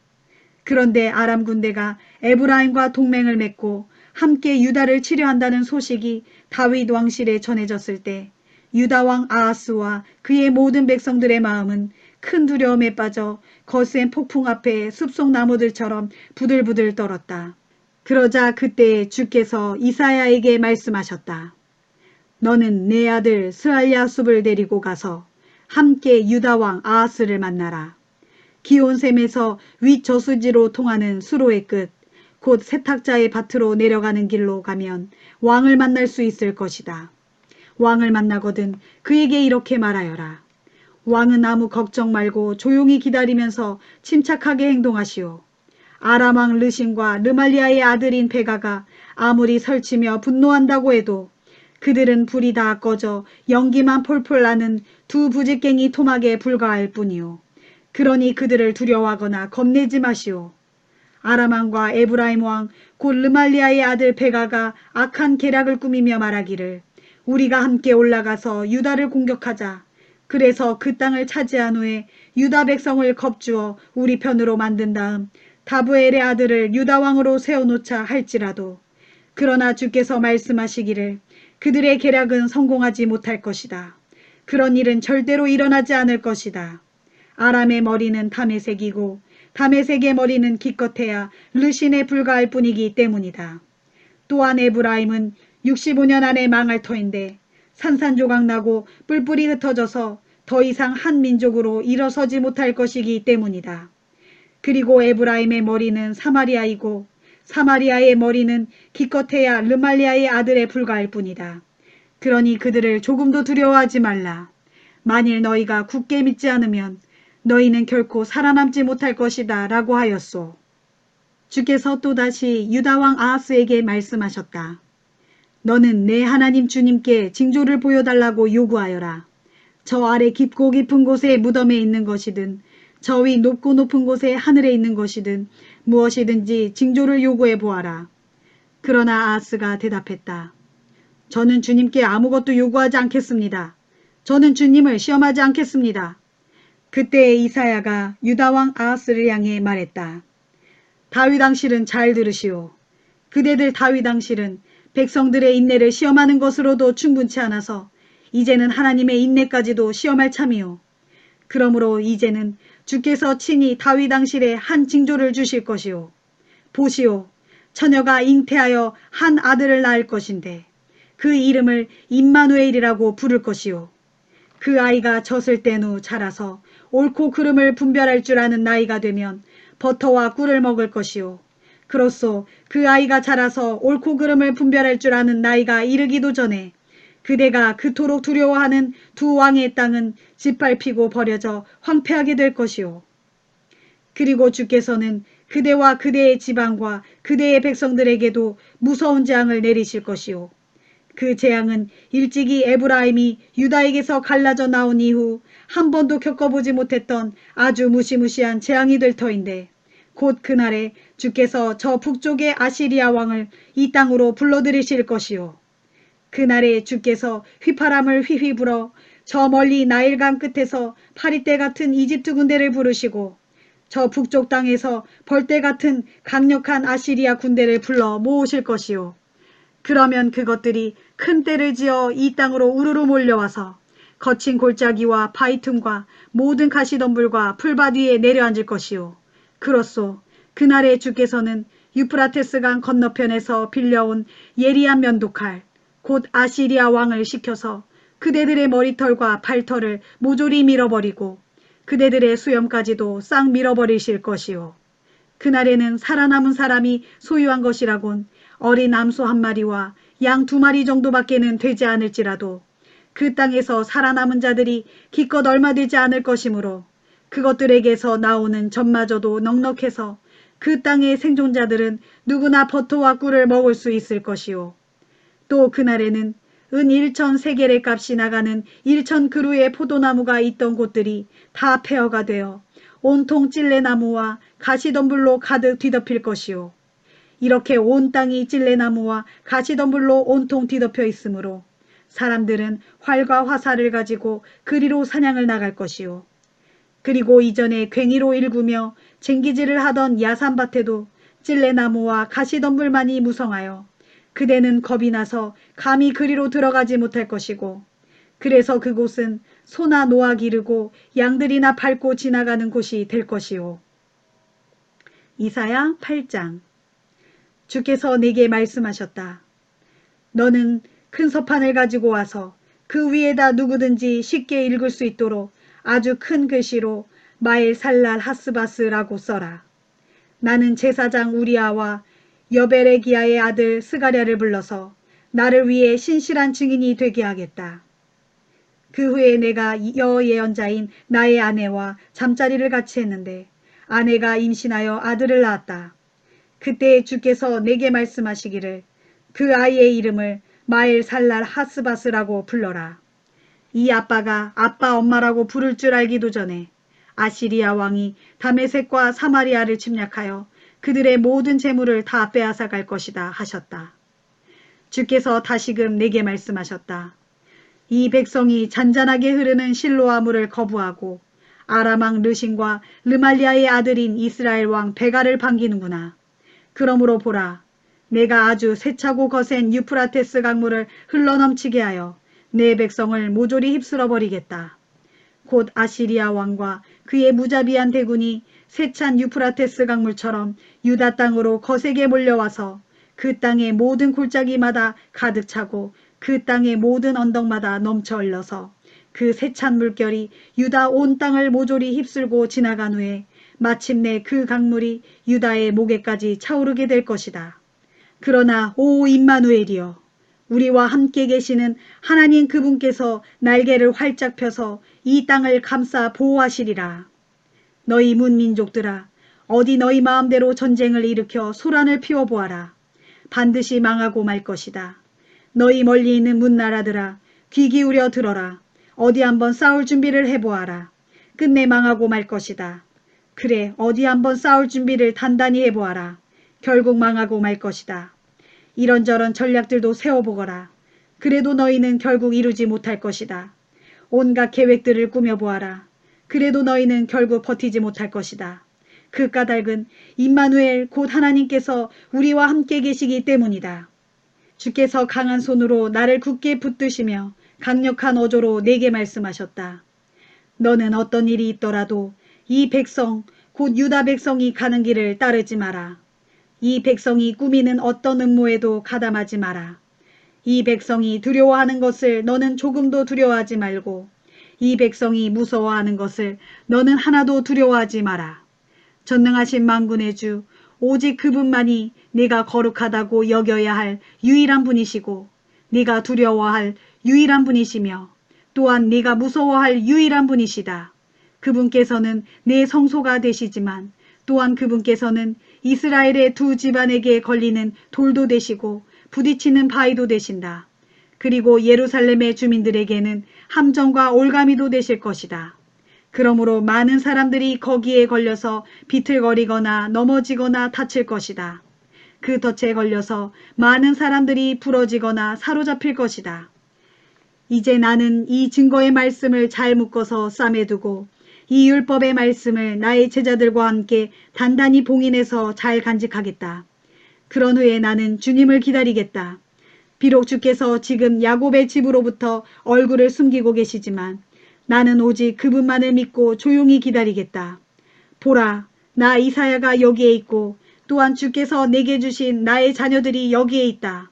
그런데 아람 군대가 에브라임과 동맹을 맺고 함께 유다를 치려한다는 소식이 다윗 왕실에 전해졌을 때 유다 왕 아하스와 그의 모든 백성들의 마음은 큰 두려움에 빠져 거센 폭풍 앞에 숲속 나무들처럼 부들부들 떨었다. 그러자 그때 주께서 이사야에게 말씀하셨다. 너는 내 아들 스알랴숲을 데리고 가서 함께 유다 왕 아하스를 만나라. 기온샘에서 윗저수지로 통하는 수로의 끝, 곧 세탁자의 밭으로 내려가는 길로 가면 왕을 만날 수 있을 것이다. 왕을 만나거든 그에게 이렇게 말하여라. 왕은 아무 걱정 말고 조용히 기다리면서 침착하게 행동하시오. 아람 왕 르신과 르말리아의 아들인 베가가 아무리 설치며 분노한다고 해도 그들은 불이 다 꺼져 연기만 폴폴 나는 두 부직갱이 토막에 불과할 뿐이오. 그러니 그들을 두려워하거나 겁내지 마시오. 아람 왕과 에브라임 왕 곧 르말리아의 아들 베가가 악한 계략을 꾸미며 말하기를 우리가 함께 올라가서 유다를 공격하자. 그래서 그 땅을 차지한 후에 유다 백성을 겁주어 우리 편으로 만든 다음 다브엘의 아들을 유다 왕으로 세워놓자 할지라도 그러나 주께서 말씀하시기를 그들의 계략은 성공하지 못할 것이다. 그런 일은 절대로 일어나지 않을 것이다. 아람의 머리는 다메섹이고 다메섹의 머리는 기껏해야 르신에 불과할 뿐이기 때문이다. 또한 에브라임은 65년 안에 망할 터인데 산산조각 나고 뿔뿔이 흩어져서 더 이상 한 민족으로 일어서지 못할 것이기 때문이다. 그리고 에브라임의 머리는 사마리아이고 사마리아의 머리는 기껏해야 르말리아의 아들에 불과할 뿐이다. 그러니 그들을 조금도 두려워하지 말라. 만일 너희가 굳게 믿지 않으면 너희는 결코 살아남지 못할 것이다 라고 하였소. 주께서 또다시 유다왕 아하스에게 말씀하셨다. 너는 내 하나님 주님께 징조를 보여달라고 요구하여라. 저 아래 깊고 깊은 곳에 무덤에 있는 것이든 저 위 높고 높은 곳에 하늘에 있는 것이든 무엇이든지 징조를 요구해 보아라. 그러나 아하스가 대답했다. 저는 주님께 아무것도 요구하지 않겠습니다. 저는 주님을 시험하지 않겠습니다. 그때 이사야가 유다왕 아하스를 향해 말했다. 다윗 왕실은 잘 들으시오. 그대들 다윗 왕실은 백성들의 인내를 시험하는 것으로도 충분치 않아서 이제는 하나님의 인내까지도 시험할 참이오. 그러므로 이제는 주께서 친히 다윗 왕실에 한 징조를 주실 것이오. 보시오. 처녀가 잉태하여 한 아들을 낳을 것인데 그 이름을 임마누엘이라고 부를 것이오. 그 아이가 젖을 뗀 후 자라서 옳고 그름을 분별할 줄 아는 나이가 되면 버터와 꿀을 먹을 것이오. 그로써 그 아이가 자라서 옳고 그름을 분별할 줄 아는 나이가 이르기도 전에 그대가 그토록 두려워하는 두 왕의 땅은 짓밟히고 버려져 황폐하게 될 것이오. 그리고 주께서는 그대와 그대의 지방과 그대의 백성들에게도 무서운 재앙을 내리실 것이오. 그 재앙은 일찍이 에브라임이 유다에게서 갈라져 나온 이후 한 번도 겪어보지 못했던 아주 무시무시한 재앙이 될 터인데 곧 그날에 주께서 저 북쪽의 아시리아 왕을 이 땅으로 불러들이실 것이오. 그날에 주께서 휘파람을 휘휘 불어 저 멀리 나일강 끝에서 파리떼 같은 이집트 군대를 부르시고 저 북쪽 땅에서 벌떼 같은 강력한 아시리아 군대를 불러 모으실 것이오. 그러면 그것들이 큰 떼를 지어 이 땅으로 우르르 몰려와서 거친 골짜기와 바위 틈과 모든 가시덤불과 풀밭 위에 내려앉을 것이오. 그렇소. 그날에 주께서는 유프라테스강 건너편에서 빌려온 예리한 면도칼 곧 아시리아 왕을 시켜서 그대들의 머리털과 발털을 모조리 밀어버리고 그대들의 수염까지도 싹 밀어버리실 것이오. 그날에는 살아남은 사람이 소유한 것이라곤 어린 암소 한 마리와 양 2마리 정도밖에는 되지 않을지라도 그 땅에서 살아남은 자들이 기껏 얼마 되지 않을 것이므로 그것들에게서 나오는 젖마저도 넉넉해서 그 땅의 생존자들은 누구나 버터와 꿀을 먹을 수 있을 것이요. 또 그날에는 은 1,000세겔의 값이 나가는 1,000그루의 포도나무가 있던 곳들이 다 폐허가 되어 온통 찔레나무와 가시덤불로 가득 뒤덮일 것이요. 이렇게 온 땅이 찔레나무와 가시덤불로 온통 뒤덮여 있으므로 사람들은 활과 화살을 가지고 그리로 사냥을 나갈 것이요. 그리고 이전에 괭이로 일구며 쟁기질을 하던 야산밭에도 찔레나무와 가시덤불만이 무성하여 그대는 겁이 나서 감히 그리로 들어가지 못할 것이고, 그래서 그곳은 소나 노아 기르고 양들이나 밟고 지나가는 곳이 될 것이요. 이사야 8장. 주께서 내게 말씀하셨다. 너는 큰 서판을 가지고 와서 그 위에다 누구든지 쉽게 읽을 수 있도록 아주 큰 글씨로 마엘 살랄 하스바스라고 써라. 나는 제사장 우리아와 여베레기야의 아들 스가랴를 불러서 나를 위해 신실한 증인이 되게 하겠다. 그 후에 내가 여예언자인 나의 아내와 잠자리를 같이 했는데 아내가 임신하여 아들을 낳았다. 그때 주께서 내게 말씀하시기를 그 아이의 이름을 마엘 살랄 하스바스라고 불러라. 이 아빠가 아빠 엄마라고 부를 줄 알기도 전에 아시리아 왕이 다메섹과 사마리아를 침략하여 그들의 모든 재물을 다 빼앗아 갈 것이다 하셨다. 주께서 다시금 내게 말씀하셨다. 이 백성이 잔잔하게 흐르는 실로아 물을 거부하고 아람왕 르신과 르말리아의 아들인 이스라엘 왕 베가를 반기는구나. 그러므로 보라, 내가 아주 세차고 거센 유프라테스 강물을 흘러넘치게 하여 내 백성을 모조리 휩쓸어 버리겠다. 곧 아시리아 왕과 그의 무자비한 대군이 세찬 유프라테스 강물처럼 유다 땅으로 거세게 몰려와서 그 땅의 모든 골짜기마다 가득 차고 그 땅의 모든 언덕마다 넘쳐 흘러서 그 세찬 물결이 유다 온 땅을 모조리 휩쓸고 지나간 후에 마침내 그 강물이 유다의 목에까지 차오르게 될 것이다. 그러나 오 임마누엘이여, 우리와 함께 계시는 하나님 그분께서 날개를 활짝 펴서 이 땅을 감싸 보호하시리라. 너희 문민족들아, 어디 너희 마음대로 전쟁을 일으켜 소란을 피워보아라. 반드시 망하고 말 것이다. 너희 멀리 있는 문나라들아, 귀 기울여 들어라. 어디 한번 싸울 준비를 해보아라. 끝내 망하고 말 것이다. 그래, 어디 한번 싸울 준비를 단단히 해보아라. 결국 망하고 말 것이다. 이런저런 전략들도 세워보거라. 그래도 너희는 결국 이루지 못할 것이다. 온갖 계획들을 꾸며보아라. 그래도 너희는 결국 버티지 못할 것이다. 그 까닭은 임마누엘 곧 하나님께서 우리와 함께 계시기 때문이다. 주께서 강한 손으로 나를 굳게 붙드시며 강력한 어조로 내게 말씀하셨다. 너는 어떤 일이 있더라도 이 백성 곧 유다 백성이 가는 길을 따르지 마라. 이 백성이 꾸미는 어떤 음모에도 가담하지 마라. 이 백성이 두려워하는 것을 너는 조금도 두려워하지 말고 이 백성이 무서워하는 것을 너는 하나도 두려워하지 마라. 전능하신 만군의 주 오직 그분만이 네가 거룩하다고 여겨야 할 유일한 분이시고 네가 두려워할 유일한 분이시며 또한 네가 무서워할 유일한 분이시다. 그분께서는 내 성소가 되시지만 또한 그분께서는 이스라엘의 두 집안에게 걸리는 돌도 되시고 부딪히는 바위도 되신다. 그리고 예루살렘의 주민들에게는 함정과 올가미도 되실 것이다. 그러므로 많은 사람들이 거기에 걸려서 비틀거리거나 넘어지거나 다칠 것이다. 그 덫에 걸려서 많은 사람들이 부러지거나 사로잡힐 것이다. 이제 나는 이 증거의 말씀을 잘 묶어서 싸매두고 이 율법의 말씀을 나의 제자들과 함께 단단히 봉인해서 잘 간직하겠다. 그런 후에 나는 주님을 기다리겠다. 비록 주께서 지금 야곱의 집으로부터 얼굴을 숨기고 계시지만 나는 오직 그분만을 믿고 조용히 기다리겠다. 보라, 나 이사야가 여기에 있고 또한 주께서 내게 주신 나의 자녀들이 여기에 있다.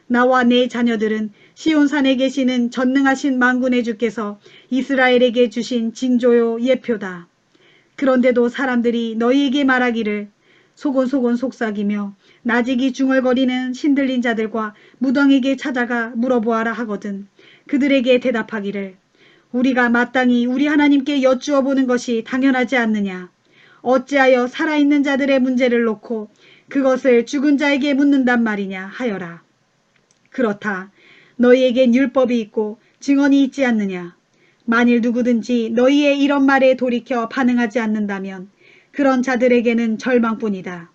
나와 내 자녀들은 시온산에 계시는 전능하신 만군의 주께서 이스라엘에게 주신 징조요 예표다. 그런데도 사람들이 너희에게 말하기를 소곤소곤 속삭이며 나직이 중얼거리는 신들린 자들과 무당에게 찾아가 물어보아라 하거든. 그들에게 대답하기를 우리가 마땅히 우리 하나님께 여쭈어 보는 것이 당연하지 않느냐. 어찌하여 살아있는 자들의 문제를 놓고 그것을 죽은 자에게 묻는단 말이냐 하여라. 그렇다. 너희에겐 율법이 있고 증언이 있지 않느냐. 만일 누구든지 너희의 이런 말에 돌이켜 반응하지 않는다면 그런 자들에게는 절망뿐이다.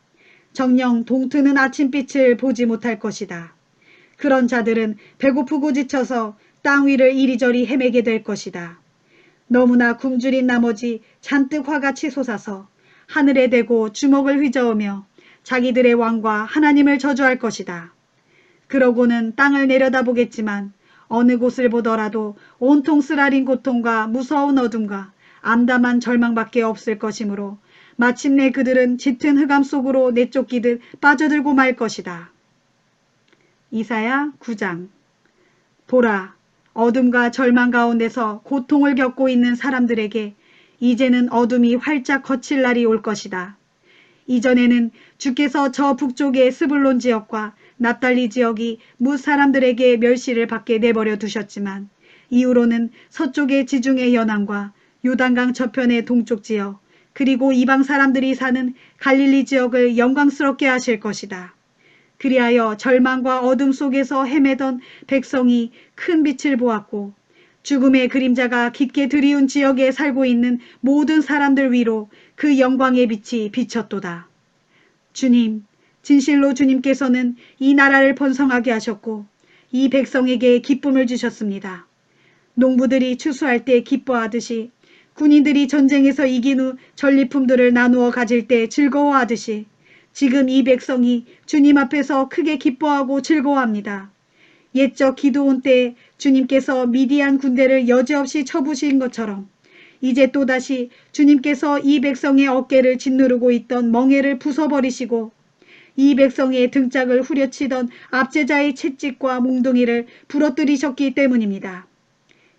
정녕 동트는 아침빛을 보지 못할 것이다. 그런 자들은 배고프고 지쳐서 땅 위를 이리저리 헤매게 될 것이다. 너무나 굶주린 나머지 잔뜩 화가 치솟아서 하늘에 대고 주먹을 휘저으며 자기들의 왕과 하나님을 저주할 것이다. 그러고는 땅을 내려다보겠지만 어느 곳을 보더라도 온통 쓰라린 고통과 무서운 어둠과 암담한 절망밖에 없을 것이므로 마침내 그들은 짙은 흑암 속으로 내쫓기듯 빠져들고 말 것이다. 이사야 9장. 보라, 어둠과 절망 가운데서 고통을 겪고 있는 사람들에게 이제는 어둠이 활짝 걷힐 날이 올 것이다. 이전에는 주께서 저 북쪽의 스불론 지역과 납달리 지역이 뭇 사람들에게 멸시를 받게 내버려 두셨지만 이후로는 서쪽의 지중해 연안과 요단강 저편의 동쪽 지역 그리고 이방 사람들이 사는 갈릴리 지역을 영광스럽게 하실 것이다. 그리하여 절망과 어둠 속에서 헤매던 백성이 큰 빛을 보았고 죽음의 그림자가 깊게 드리운 지역에 살고 있는 모든 사람들 위로 그 영광의 빛이 비쳤도다. 주님, 진실로 주님께서는 이 나라를 번성하게 하셨고 이 백성에게 기쁨을 주셨습니다. 농부들이 추수할 때 기뻐하듯이 군인들이 전쟁에서 이긴 후 전리품들을 나누어 가질 때 즐거워하듯이 지금 이 백성이 주님 앞에서 크게 기뻐하고 즐거워합니다. 옛적 기드온 때 주님께서 미디안 군대를 여지없이 쳐부신 것처럼 이제 또다시 주님께서 이 백성의 어깨를 짓누르고 있던 멍에를 부숴버리시고 이 백성의 등짝을 후려치던 압제자의 채찍과 몽둥이를 부러뜨리셨기 때문입니다.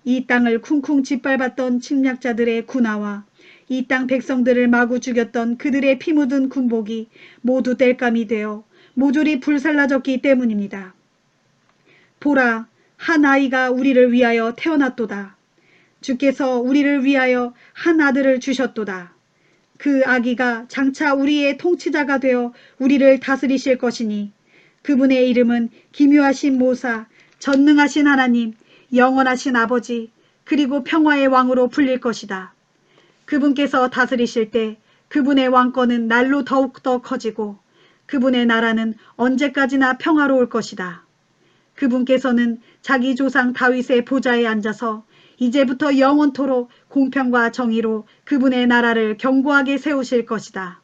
이 땅을 쿵쿵 짓밟았던 침략자들의 군화와 이 땅 백성들을 마구 죽였던 그들의 피 묻은 군복이 모두 땔감이 되어 모조리 불살라졌기 때문입니다. 보라, 한 아이가 우리를 위하여 태어났도다. 주께서 우리를 위하여 한 아들을 주셨도다. 그 아기가 장차 우리의 통치자가 되어 우리를 다스리실 것이니 그분의 이름은 기묘하신 모사, 전능하신 하나님, 영원하신 아버지, 그리고 평화의 왕으로 불릴 것이다. 그분께서 다스리실 때 그분의 왕권은 날로 더욱더 커지고 그분의 나라는 언제까지나 평화로울 것이다. 그분께서는 자기 조상 다윗의 보좌에 앉아서 이제부터 영원토록 공평과 정의로 그분의 나라를 견고하게 세우실 것이다.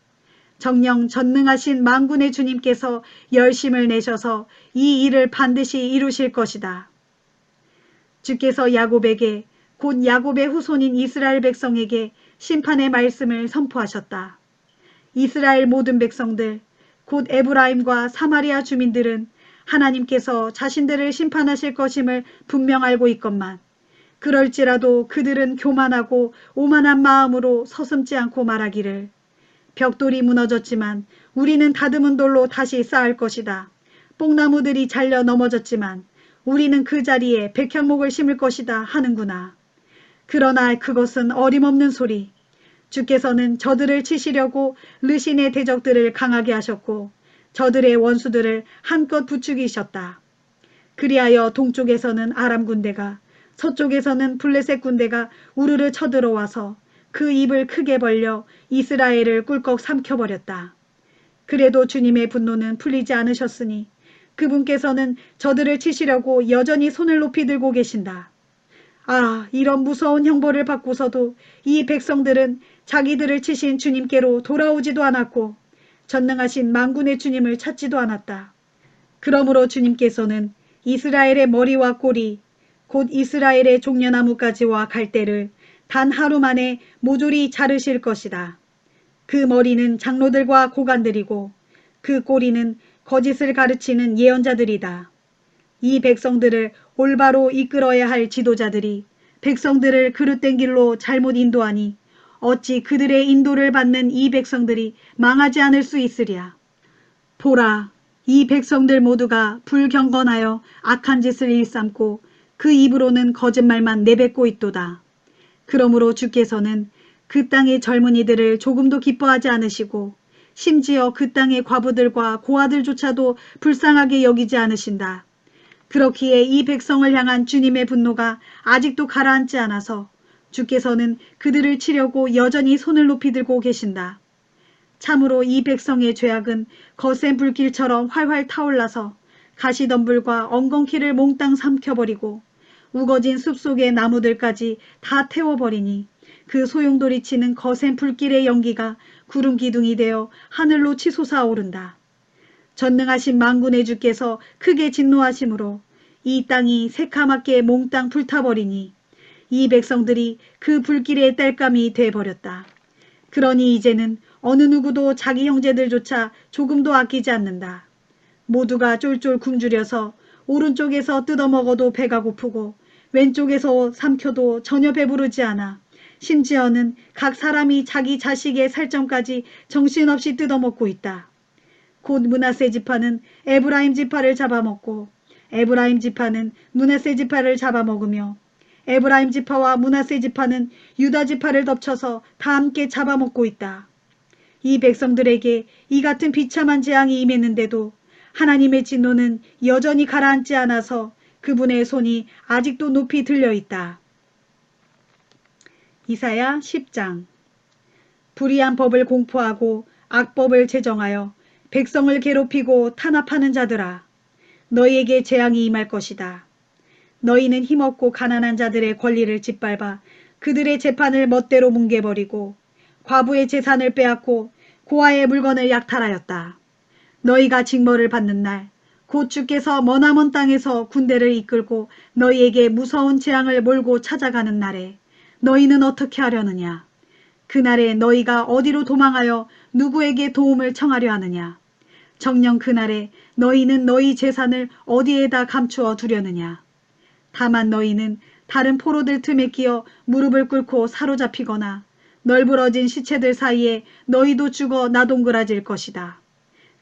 정녕 전능하신 만군의 주님께서 열심을 내셔서 이 일을 반드시 이루실 것이다. 주께서 야곱에게 곧 야곱의 후손인 이스라엘 백성에게 심판의 말씀을 선포하셨다. 이스라엘 모든 백성들 곧 에브라임과 사마리아 주민들은 하나님께서 자신들을 심판하실 것임을 분명 알고 있건만 그럴지라도 그들은 교만하고 오만한 마음으로 서슴지 않고 말하기를 벽돌이 무너졌지만 우리는 다듬은 돌로 다시 쌓을 것이다. 뽕나무들이 잘려 넘어졌지만 우리는 그 자리에 백향목을 심을 것이다 하는구나. 그러나 그것은 어림없는 소리. 주께서는 저들을 치시려고 르신의 대적들을 강하게 하셨고 저들의 원수들을 한껏 부추기셨다. 그리하여 동쪽에서는 아람 군대가 서쪽에서는 블레셋 군대가 우르르 쳐들어와서 그 입을 크게 벌려 이스라엘을 꿀꺽 삼켜버렸다. 그래도 주님의 분노는 풀리지 않으셨으니 그분께서는 저들을 치시려고 여전히 손을 높이 들고 계신다. 아, 이런 무서운 형벌을 받고서도 이 백성들은 자기들을 치신 주님께로 돌아오지도 않았고 전능하신 만군의 주님을 찾지도 않았다. 그러므로 주님께서는 이스라엘의 머리와 꼬리, 곧 이스라엘의 종려나무까지와 갈대를 단 하루 만에 모조리 자르실 것이다. 그 머리는 장로들과 고관들이고 그 꼬리는 거짓을 가르치는 예언자들이다. 이 백성들을 올바로 이끌어야 할 지도자들이 백성들을 그릇된 길로 잘못 인도하니 어찌 그들의 인도를 받는 이 백성들이 망하지 않을 수 있으랴. 보라, 이 백성들 모두가 불경건하여 악한 짓을 일삼고 그 입으로는 거짓말만 내뱉고 있도다. 그러므로 주께서는 그 땅의 젊은이들을 조금도 기뻐하지 않으시고 심지어 그 땅의 과부들과 고아들조차도 불쌍하게 여기지 않으신다. 그렇기에 이 백성을 향한 주님의 분노가 아직도 가라앉지 않아서 주께서는 그들을 치려고 여전히 손을 높이 들고 계신다. 참으로 이 백성의 죄악은 거센 불길처럼 활활 타올라서 가시덤불과 엉겅퀴를 몽땅 삼켜버리고 우거진 숲속의 나무들까지 다 태워버리니 그 소용돌이치는 거센 불길의 연기가 구름 기둥이 되어 하늘로 치솟아 오른다. 전능하신 만군의 주께서 크게 진노하심으로 이 땅이 새카맣게 몽땅 불타버리니 이 백성들이 그 불길의 땔감이 돼버렸다. 그러니 이제는 어느 누구도 자기 형제들조차 조금도 아끼지 않는다. 모두가 쫄쫄 굶주려서 오른쪽에서 뜯어먹어도 배가 고프고 왼쪽에서 삼켜도 전혀 배부르지 않아 심지어는 각 사람이 자기 자식의 살점까지 정신없이 뜯어먹고 있다. 곧 므낫세 지파는 에브라임 지파를 잡아먹고 에브라임 지파는 므낫세 지파를 잡아먹으며 에브라임 지파와 므낫세 지파는 유다 지파를 덮쳐서 다 함께 잡아먹고 있다. 이 백성들에게 이 같은 비참한 재앙이 임했는데도 하나님의 진노는 여전히 가라앉지 않아서 그분의 손이 아직도 높이 들려 있다. 이사야 10장. 불의한 법을 공포하고 악법을 제정하여 백성을 괴롭히고 탄압하는 자들아, 너희에게 재앙이 임할 것이다. 너희는 힘없고 가난한 자들의 권리를 짓밟아 그들의 재판을 멋대로 뭉개버리고 과부의 재산을 빼앗고 고아의 물건을 약탈하였다. 너희가 징벌을 받는 날, 곧 주께서 머나먼 땅에서 군대를 이끌고 너희에게 무서운 재앙을 몰고 찾아가는 날에 너희는 어떻게 하려느냐? 그날에 너희가 어디로 도망하여 누구에게 도움을 청하려 하느냐? 정녕 그날에 너희는 너희 재산을 어디에다 감추어 두려느냐? 다만 너희는 다른 포로들 틈에 끼어 무릎을 꿇고 사로잡히거나 널브러진 시체들 사이에 너희도 죽어 나동그라질 것이다.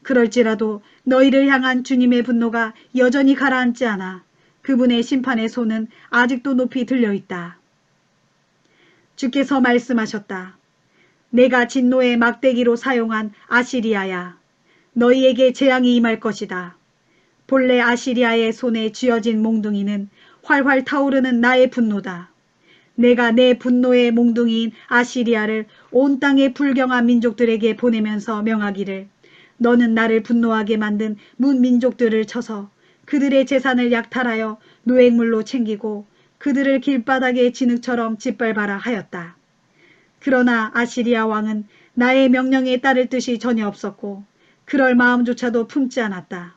그럴지라도 너희를 향한 주님의 분노가 여전히 가라앉지 않아 그분의 심판의 손은 아직도 높이 들려 있다. 주께서 말씀하셨다. 내가 진노의 막대기로 사용한 아시리아야. 너희에게 재앙이 임할 것이다. 본래 아시리아의 손에 쥐어진 몽둥이는 활활 타오르는 나의 분노다. 내가 내 분노의 몽둥이인 아시리아를 온 땅의 불경한 민족들에게 보내면서 명하기를 너는 나를 분노하게 만든 문민족들을 쳐서 그들의 재산을 약탈하여 노획물로 챙기고 그들을 길바닥의 진흙처럼 짓밟아라 하였다. 그러나 아시리아 왕은 나의 명령에 따를 뜻이 전혀 없었고 그럴 마음조차도 품지 않았다.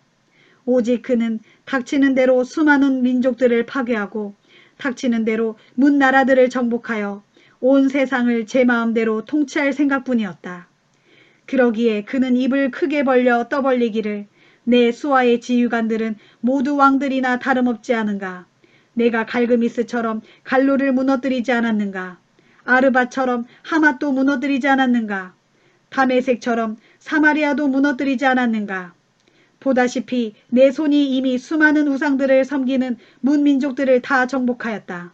오직 그는 닥치는 대로 수많은 민족들을 파괴하고 닥치는 대로 문 나라들을 정복하여 온 세상을 제 마음대로 통치할 생각뿐이었다. 그러기에 그는 입을 크게 벌려 떠벌리기를 내 수하의 지휘관들은 모두 왕들이나 다름없지 않은가? 내가 갈그미스처럼 갈로를 무너뜨리지 않았는가? 아르바처럼 하맛도 무너뜨리지 않았는가? 다메섹처럼 사마리아도 무너뜨리지 않았는가? 보다시피 내 손이 이미 수많은 우상들을 섬기는 문민족들을 다 정복하였다.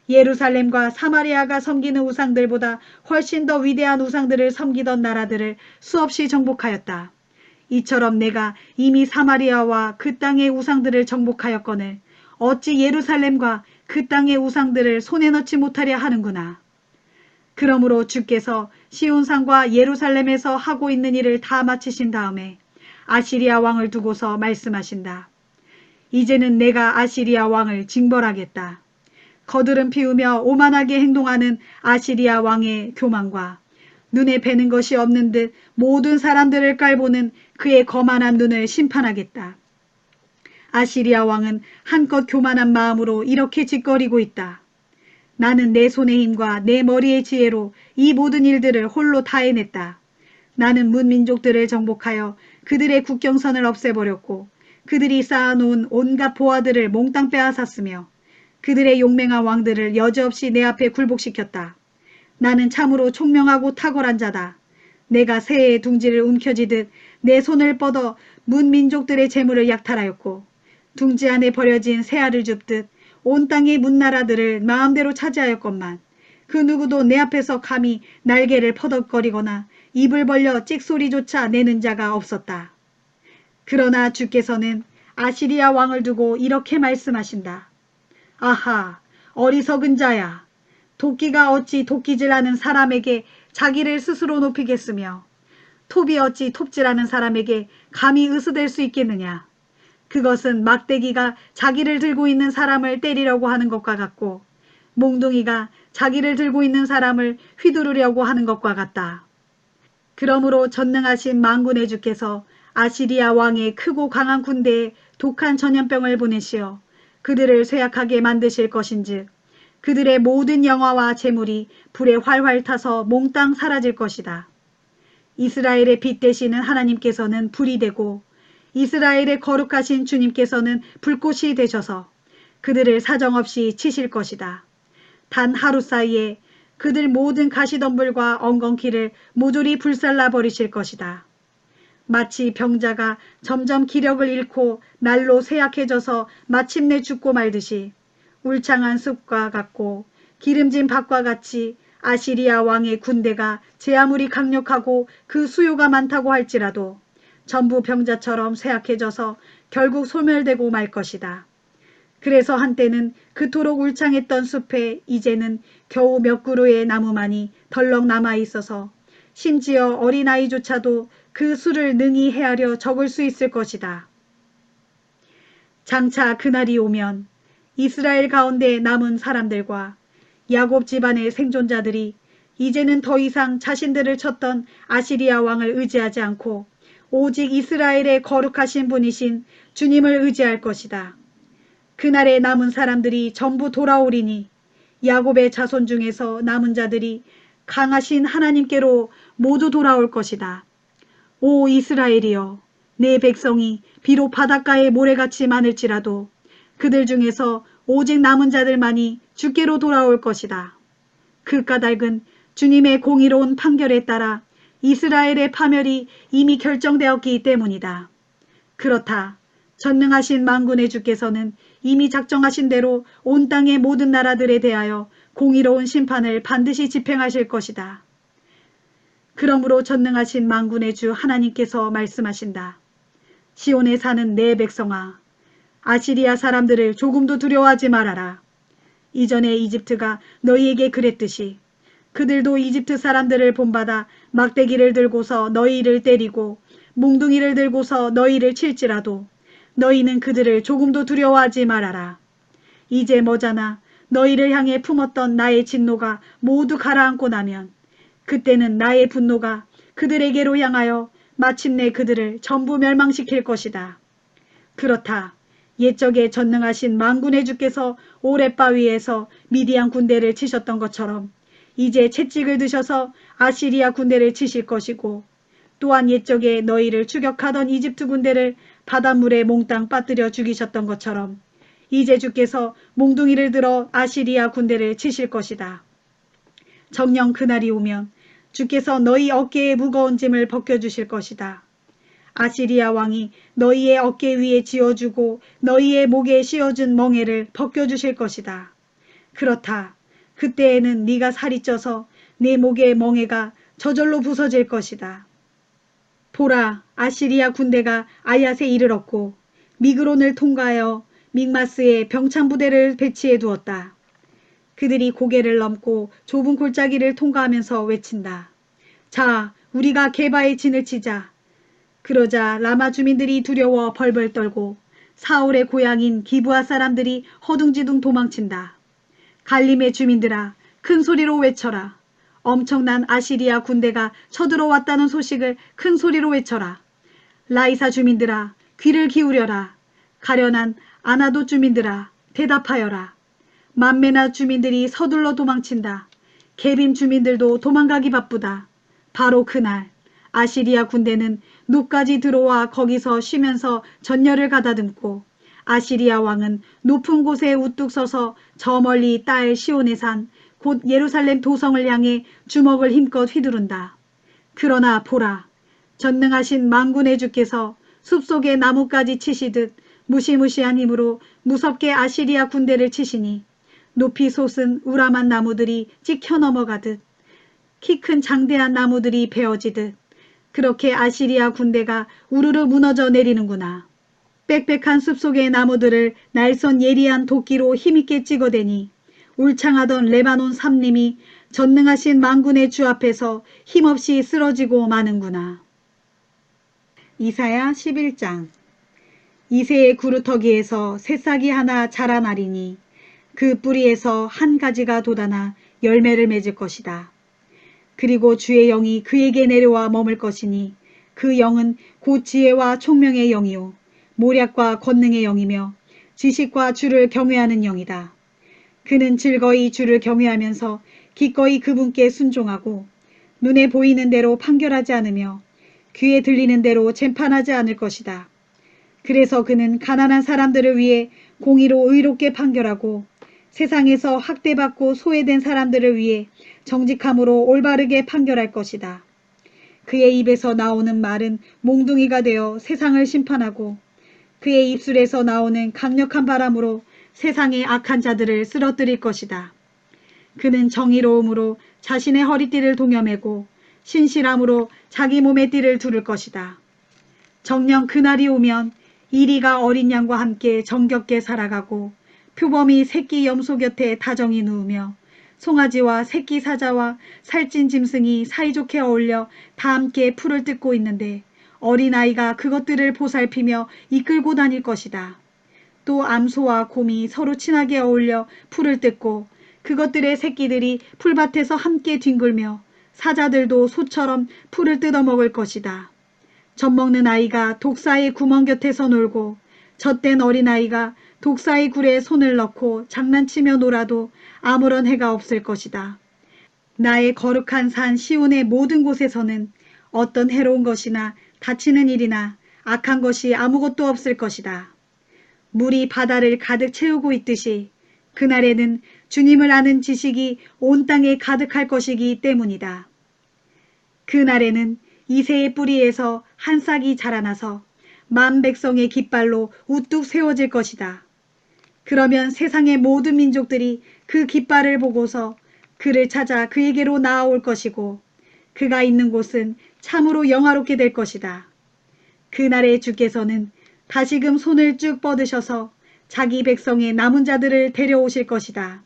예루살렘과 사마리아가 섬기는 우상들보다 훨씬 더 위대한 우상들을 섬기던 나라들을 수없이 정복하였다. 이처럼 내가 이미 사마리아와 그 땅의 우상들을 정복하였거늘 어찌 예루살렘과 그 땅의 우상들을 손에 넣지 못하려 하는구나. 그러므로 주께서 시온산과 예루살렘에서 하고 있는 일을 다 마치신 다음에 아시리아 왕을 두고서 말씀하신다. 이제는 내가 아시리아 왕을 징벌하겠다. 거드름 피우며 오만하게 행동하는 아시리아 왕의 교만과 눈에 뵈는 것이 없는 듯 모든 사람들을 깔보는 그의 거만한 눈을 심판하겠다. 아시리아 왕은 한껏 교만한 마음으로 이렇게 짓거리고 있다. 나는 내 손의 힘과 내 머리의 지혜로 이 모든 일들을 홀로 다 해냈다. 나는 문민족들을 정복하여 그들의 국경선을 없애버렸고 그들이 쌓아놓은 온갖 보화들을 몽땅 빼앗았으며 그들의 용맹한 왕들을 여지없이 내 앞에 굴복시켰다. 나는 참으로 총명하고 탁월한 자다. 내가 새의 둥지를 움켜쥐듯 내 손을 뻗어 문민족들의 재물을 약탈하였고 둥지 안에 버려진 새알을 줍듯 온 땅의 문나라들을 마음대로 차지하였건만 그 누구도 내 앞에서 감히 날개를 퍼덕거리거나 입을 벌려 찍소리조차 내는 자가 없었다. 그러나 주께서는 아시리아 왕을 두고 이렇게 말씀하신다. 아하, 어리석은 자야. 도끼가 어찌 도끼질하는 사람에게 자기를 스스로 높이겠으며 톱이 어찌 톱질하는 사람에게 감히 으스댈 수 있겠느냐. 그것은 막대기가 자기를 들고 있는 사람을 때리려고 하는 것과 같고 몽둥이가 자기를 들고 있는 사람을 휘두르려고 하는 것과 같다. 그러므로 전능하신 만군의 주께서 아시리아 왕의 크고 강한 군대에 독한 전염병을 보내시어 그들을 쇠약하게 만드실 것인즉 그들의 모든 영화와 재물이 불에 활활 타서 몽땅 사라질 것이다. 이스라엘의 빛 되시는 하나님께서는 불이 되고 이스라엘의 거룩하신 주님께서는 불꽃이 되셔서 그들을 사정없이 치실 것이다. 단 하루 사이에 그들 모든 가시덤불과 엉겅퀴를 모조리 불살라 버리실 것이다. 마치 병자가 점점 기력을 잃고 날로 쇠약해져서 마침내 죽고 말듯이 울창한 숲과 같고 기름진 밭과 같이 아시리아 왕의 군대가 제 아무리 강력하고 그 수요가 많다고 할지라도 전부 병자처럼 쇠약해져서 결국 소멸되고 말 것이다. 그래서 한때는 그토록 울창했던 숲에 이제는 겨우 몇 그루의 나무만이 덜렁 남아 있어서 심지어 어린아이조차도 그 수를 능히 헤아려 적을 수 있을 것이다. 장차 그날이 오면 이스라엘 가운데 남은 사람들과 야곱 집안의 생존자들이 이제는 더 이상 자신들을 쳤던 아시리아 왕을 의지하지 않고 오직 이스라엘의 거룩하신 분이신 주님을 의지할 것이다. 그날에 남은 사람들이 전부 돌아오리니 야곱의 자손 중에서 남은 자들이 강하신 하나님께로 모두 돌아올 것이다. 오 이스라엘이여, 내 백성이 비록 바닷가에 모래같이 많을지라도 그들 중에서 오직 남은 자들만이 주께로 돌아올 것이다. 그 까닭은 주님의 공의로운 판결에 따라 이스라엘의 파멸이 이미 결정되었기 때문이다. 그렇다. 전능하신 만군의 주께서는 이미 작정하신 대로 온 땅의 모든 나라들에 대하여 공의로운 심판을 반드시 집행하실 것이다. 그러므로 전능하신 만군의 주 하나님께서 말씀하신다. 시온에 사는 내 백성아, 아시리아 사람들을 조금도 두려워하지 말아라. 이전에 이집트가 너희에게 그랬듯이 그들도 이집트 사람들을 본받아 막대기를 들고서 너희를 때리고 몽둥이를 들고서 너희를 칠지라도 너희는 그들을 조금도 두려워하지 말아라. 이제 머자나 너희를 향해 품었던 나의 진노가 모두 가라앉고 나면 그때는 나의 분노가 그들에게로 향하여 마침내 그들을 전부 멸망시킬 것이다. 그렇다. 옛적에 전능하신 만군의 주께서 오랫바위에서 미디안 군대를 치셨던 것처럼 이제 채찍을 드셔서 아시리아 군대를 치실 것이고 또한 옛적에 너희를 추격하던 이집트 군대를 바닷물에 몽땅 빠뜨려 죽이셨던 것처럼 이제 주께서 몽둥이를 들어 아시리아 군대를 치실 것이다. 정녕 그날이 오면 주께서 너희 어깨에 무거운 짐을 벗겨주실 것이다. 아시리아 왕이 너희의 어깨 위에 지어주고 너희의 목에 씌워준 멍에를 벗겨주실 것이다. 그렇다. 그때에는 네가 살이 쪄서 네 목의 멍에가 저절로 부서질 것이다. 보라, 아시리아 군대가 아얏에 이르렀고 미그론을 통과하여 믹마스에 병창부대를 배치해 두었다. 그들이 고개를 넘고 좁은 골짜기를 통과하면서 외친다. 자, 우리가 게바에 진을 치자. 그러자 라마 주민들이 두려워 벌벌 떨고 사울의 고향인 기브아 사람들이 허둥지둥 도망친다. 갈림의 주민들아, 큰 소리로 외쳐라. 엄청난 아시리아 군대가 쳐들어왔다는 소식을 큰 소리로 외쳐라. 라이사 주민들아, 귀를 기울여라. 가련한 아나도 주민들아, 대답하여라. 만메나 주민들이 서둘러 도망친다. 게빔 주민들도 도망가기 바쁘다. 바로 그날 아시리아 군대는 눕까지 들어와 거기서 쉬면서 전열을 가다듬고 아시리아 왕은 높은 곳에 우뚝 서서 저 멀리 딸 시온의 산 곧 예루살렘 도성을 향해 주먹을 힘껏 휘두른다. 그러나 보라, 전능하신 만군의 주께서 숲속의 나뭇가지 치시듯 무시무시한 힘으로 무섭게 아시리아 군대를 치시니 높이 솟은 우람한 나무들이 찍혀 넘어가듯 키 큰 장대한 나무들이 베어지듯 그렇게 아시리아 군대가 우르르 무너져 내리는구나. 빽빽한 숲속의 나무들을 날선 예리한 도끼로 힘있게 찍어대니 울창하던 레바논 삼림이 전능하신 만군의 주 앞에서 힘없이 쓰러지고 마는구나. 이사야 11장. 이새의 구루터기에서 새싹이 하나 자라나리니 그 뿌리에서 한 가지가 돋아나 열매를 맺을 것이다. 그리고 주의 영이 그에게 내려와 머물 것이니 그 영은 곧 지혜와 총명의 영이요 모략과 권능의 영이며 지식과 주를 경외하는 영이다. 그는 즐거이 주를 경외하면서 기꺼이 그분께 순종하고 눈에 보이는 대로 판결하지 않으며 귀에 들리는 대로 재판하지 않을 것이다. 그래서 그는 가난한 사람들을 위해 공의로 의롭게 판결하고 세상에서 학대받고 소외된 사람들을 위해 정직함으로 올바르게 판결할 것이다. 그의 입에서 나오는 말은 몽둥이가 되어 세상을 심판하고 그의 입술에서 나오는 강력한 바람으로 세상의 악한 자들을 쓰러뜨릴 것이다. 그는 정의로움으로 자신의 허리띠를 동여매고 신실함으로 자기 몸의 띠를 두를 것이다. 정녕 그날이 오면 이리가 어린 양과 함께 정겹게 살아가고 표범이 새끼 염소 곁에 다정히 누우며 송아지와 새끼 사자와 살찐 짐승이 사이좋게 어울려 다 함께 풀을 뜯고 있는데 어린아이가 그것들을 보살피며 이끌고 다닐 것이다. 또 암소와 곰이 서로 친하게 어울려 풀을 뜯고 그것들의 새끼들이 풀밭에서 함께 뒹굴며 사자들도 소처럼 풀을 뜯어먹을 것이다. 젖먹는 아이가 독사의 구멍 곁에서 놀고 젖된 어린아이가 독사의 굴에 손을 넣고 장난치며 놀아도 아무런 해가 없을 것이다. 나의 거룩한 산 시온의 모든 곳에서는 어떤 해로운 것이나 다치는 일이나 악한 것이 아무것도 없을 것이다. 물이 바다를 가득 채우고 있듯이 그날에는 주님을 아는 지식이 온 땅에 가득할 것이기 때문이다. 그날에는 이새의 뿌리에서 한 싹이 자라나서 만 백성의 깃발로 우뚝 세워질 것이다. 그러면 세상의 모든 민족들이 그 깃발을 보고서 그를 찾아 그에게로 나아올 것이고 그가 있는 곳은 참으로 영화롭게 될 것이다. 그날에 주께서는 다시금 손을 쭉 뻗으셔서 자기 백성의 남은 자들을 데려오실 것이다.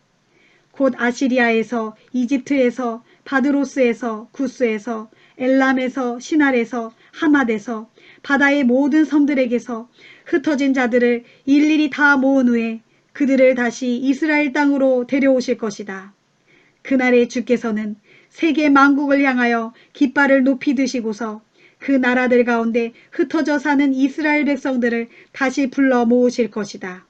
곧 아시리아에서, 이집트에서, 바드로스에서, 구스에서, 엘람에서, 시날에서, 하맛에서, 바다의 모든 섬들에게서 흩어진 자들을 일일이 다 모은 후에 그들을 다시 이스라엘 땅으로 데려오실 것이다. 그날에 주께서는 세계 만국을 향하여 깃발을 높이 드시고서 그 나라들 가운데 흩어져 사는 이스라엘 백성들을 다시 불러 모으실 것이다.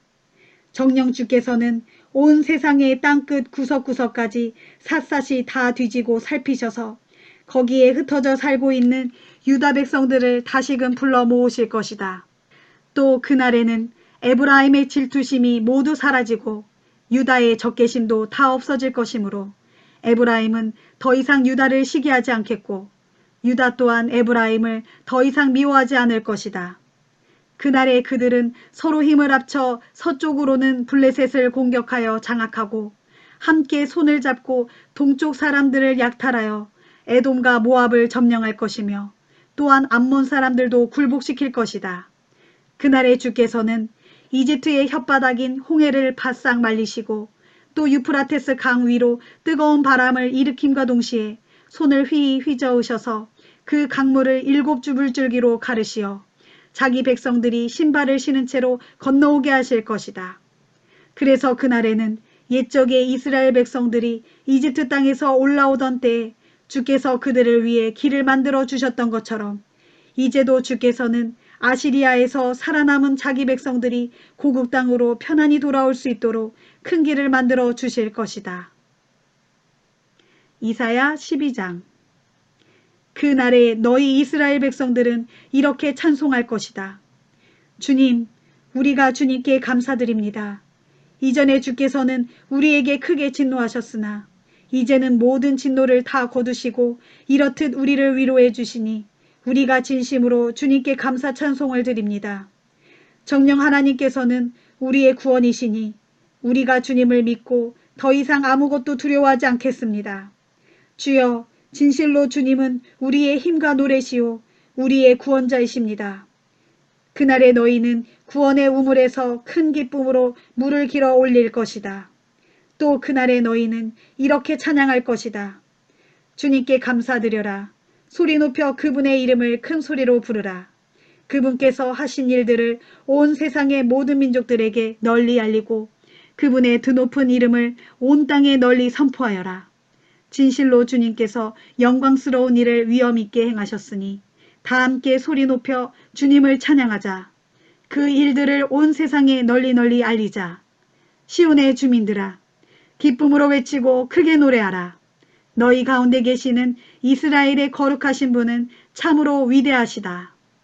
정녕 주께서는 온 세상의 땅끝 구석구석까지 샅샅이 다 뒤지고 살피셔서 거기에 흩어져 살고 있는 유다 백성들을 다시금 불러 모으실 것이다. 또 그날에는 에브라임의 질투심이 모두 사라지고 유다의 적개심도 다 없어질 것이므로 에브라임은 더 이상 유다를 시기하지 않겠고 유다 또한 에브라임을 더 이상 미워하지 않을 것이다. 그날에 그들은 서로 힘을 합쳐 서쪽으로는 블레셋을 공격하여 장악하고 함께 손을 잡고 동쪽 사람들을 약탈하여 에돔과 모압을 점령할 것이며 또한 암몬 사람들도 굴복시킬 것이다. 그날에 주께서는 이집트의 혓바닥인 홍해를 바싹 말리시고 또 유프라테스 강 위로 뜨거운 바람을 일으킴과 동시에 손을 휘 휘저으셔서 그 강물을 7줄기로 가르시어 자기 백성들이 신발을 신은 채로 건너오게 하실 것이다. 그래서 그날에는 옛적의 이스라엘 백성들이 이집트 땅에서 올라오던 때에 주께서 그들을 위해 길을 만들어 주셨던 것처럼 이제도 주께서는 아시리아에서 살아남은 자기 백성들이 고국 땅으로 편안히 돌아올 수 있도록 큰 길을 만들어 주실 것이다. 이사야 12장. 그날에 너희 이스라엘 백성들은 이렇게 찬송할 것이다. 주님, 우리가 주님께 감사드립니다. 이전에 주께서는 우리에게 크게 진노하셨으나 이제는 모든 진노를 다 거두시고 이렇듯 우리를 위로해 주시니 우리가 진심으로 주님께 감사 찬송을 드립니다. 정녕 하나님께서는 우리의 구원이시니 우리가 주님을 믿고 더 이상 아무것도 두려워하지 않겠습니다. 주여, 진실로 주님은 우리의 힘과 노래시오 우리의 구원자이십니다. 그날에 너희는 구원의 우물에서 큰 기쁨으로 물을 길어 올릴 것이다. 또 그날에 너희는 이렇게 찬양할 것이다. 주님께 감사드려라. 소리 높여 그분의 이름을 큰 소리로 부르라. 그분께서 하신 일들을 온 세상의 모든 민족들에게 널리 알리고 그분의 드높은 이름을 온 땅에 널리 선포하여라. 진실로 주님께서 영광스러운 일을 위엄 있게 행하셨으니 다 함께 소리 높여 주님을 찬양하자. 그 일들을 온 세상에 널리 널리 알리자. 시온의 주민들아, 기쁨으로 외치고 크게 노래하라. 너희 가운데 계시는 이스라엘의 거룩하신 분은 참으로 위대하시다.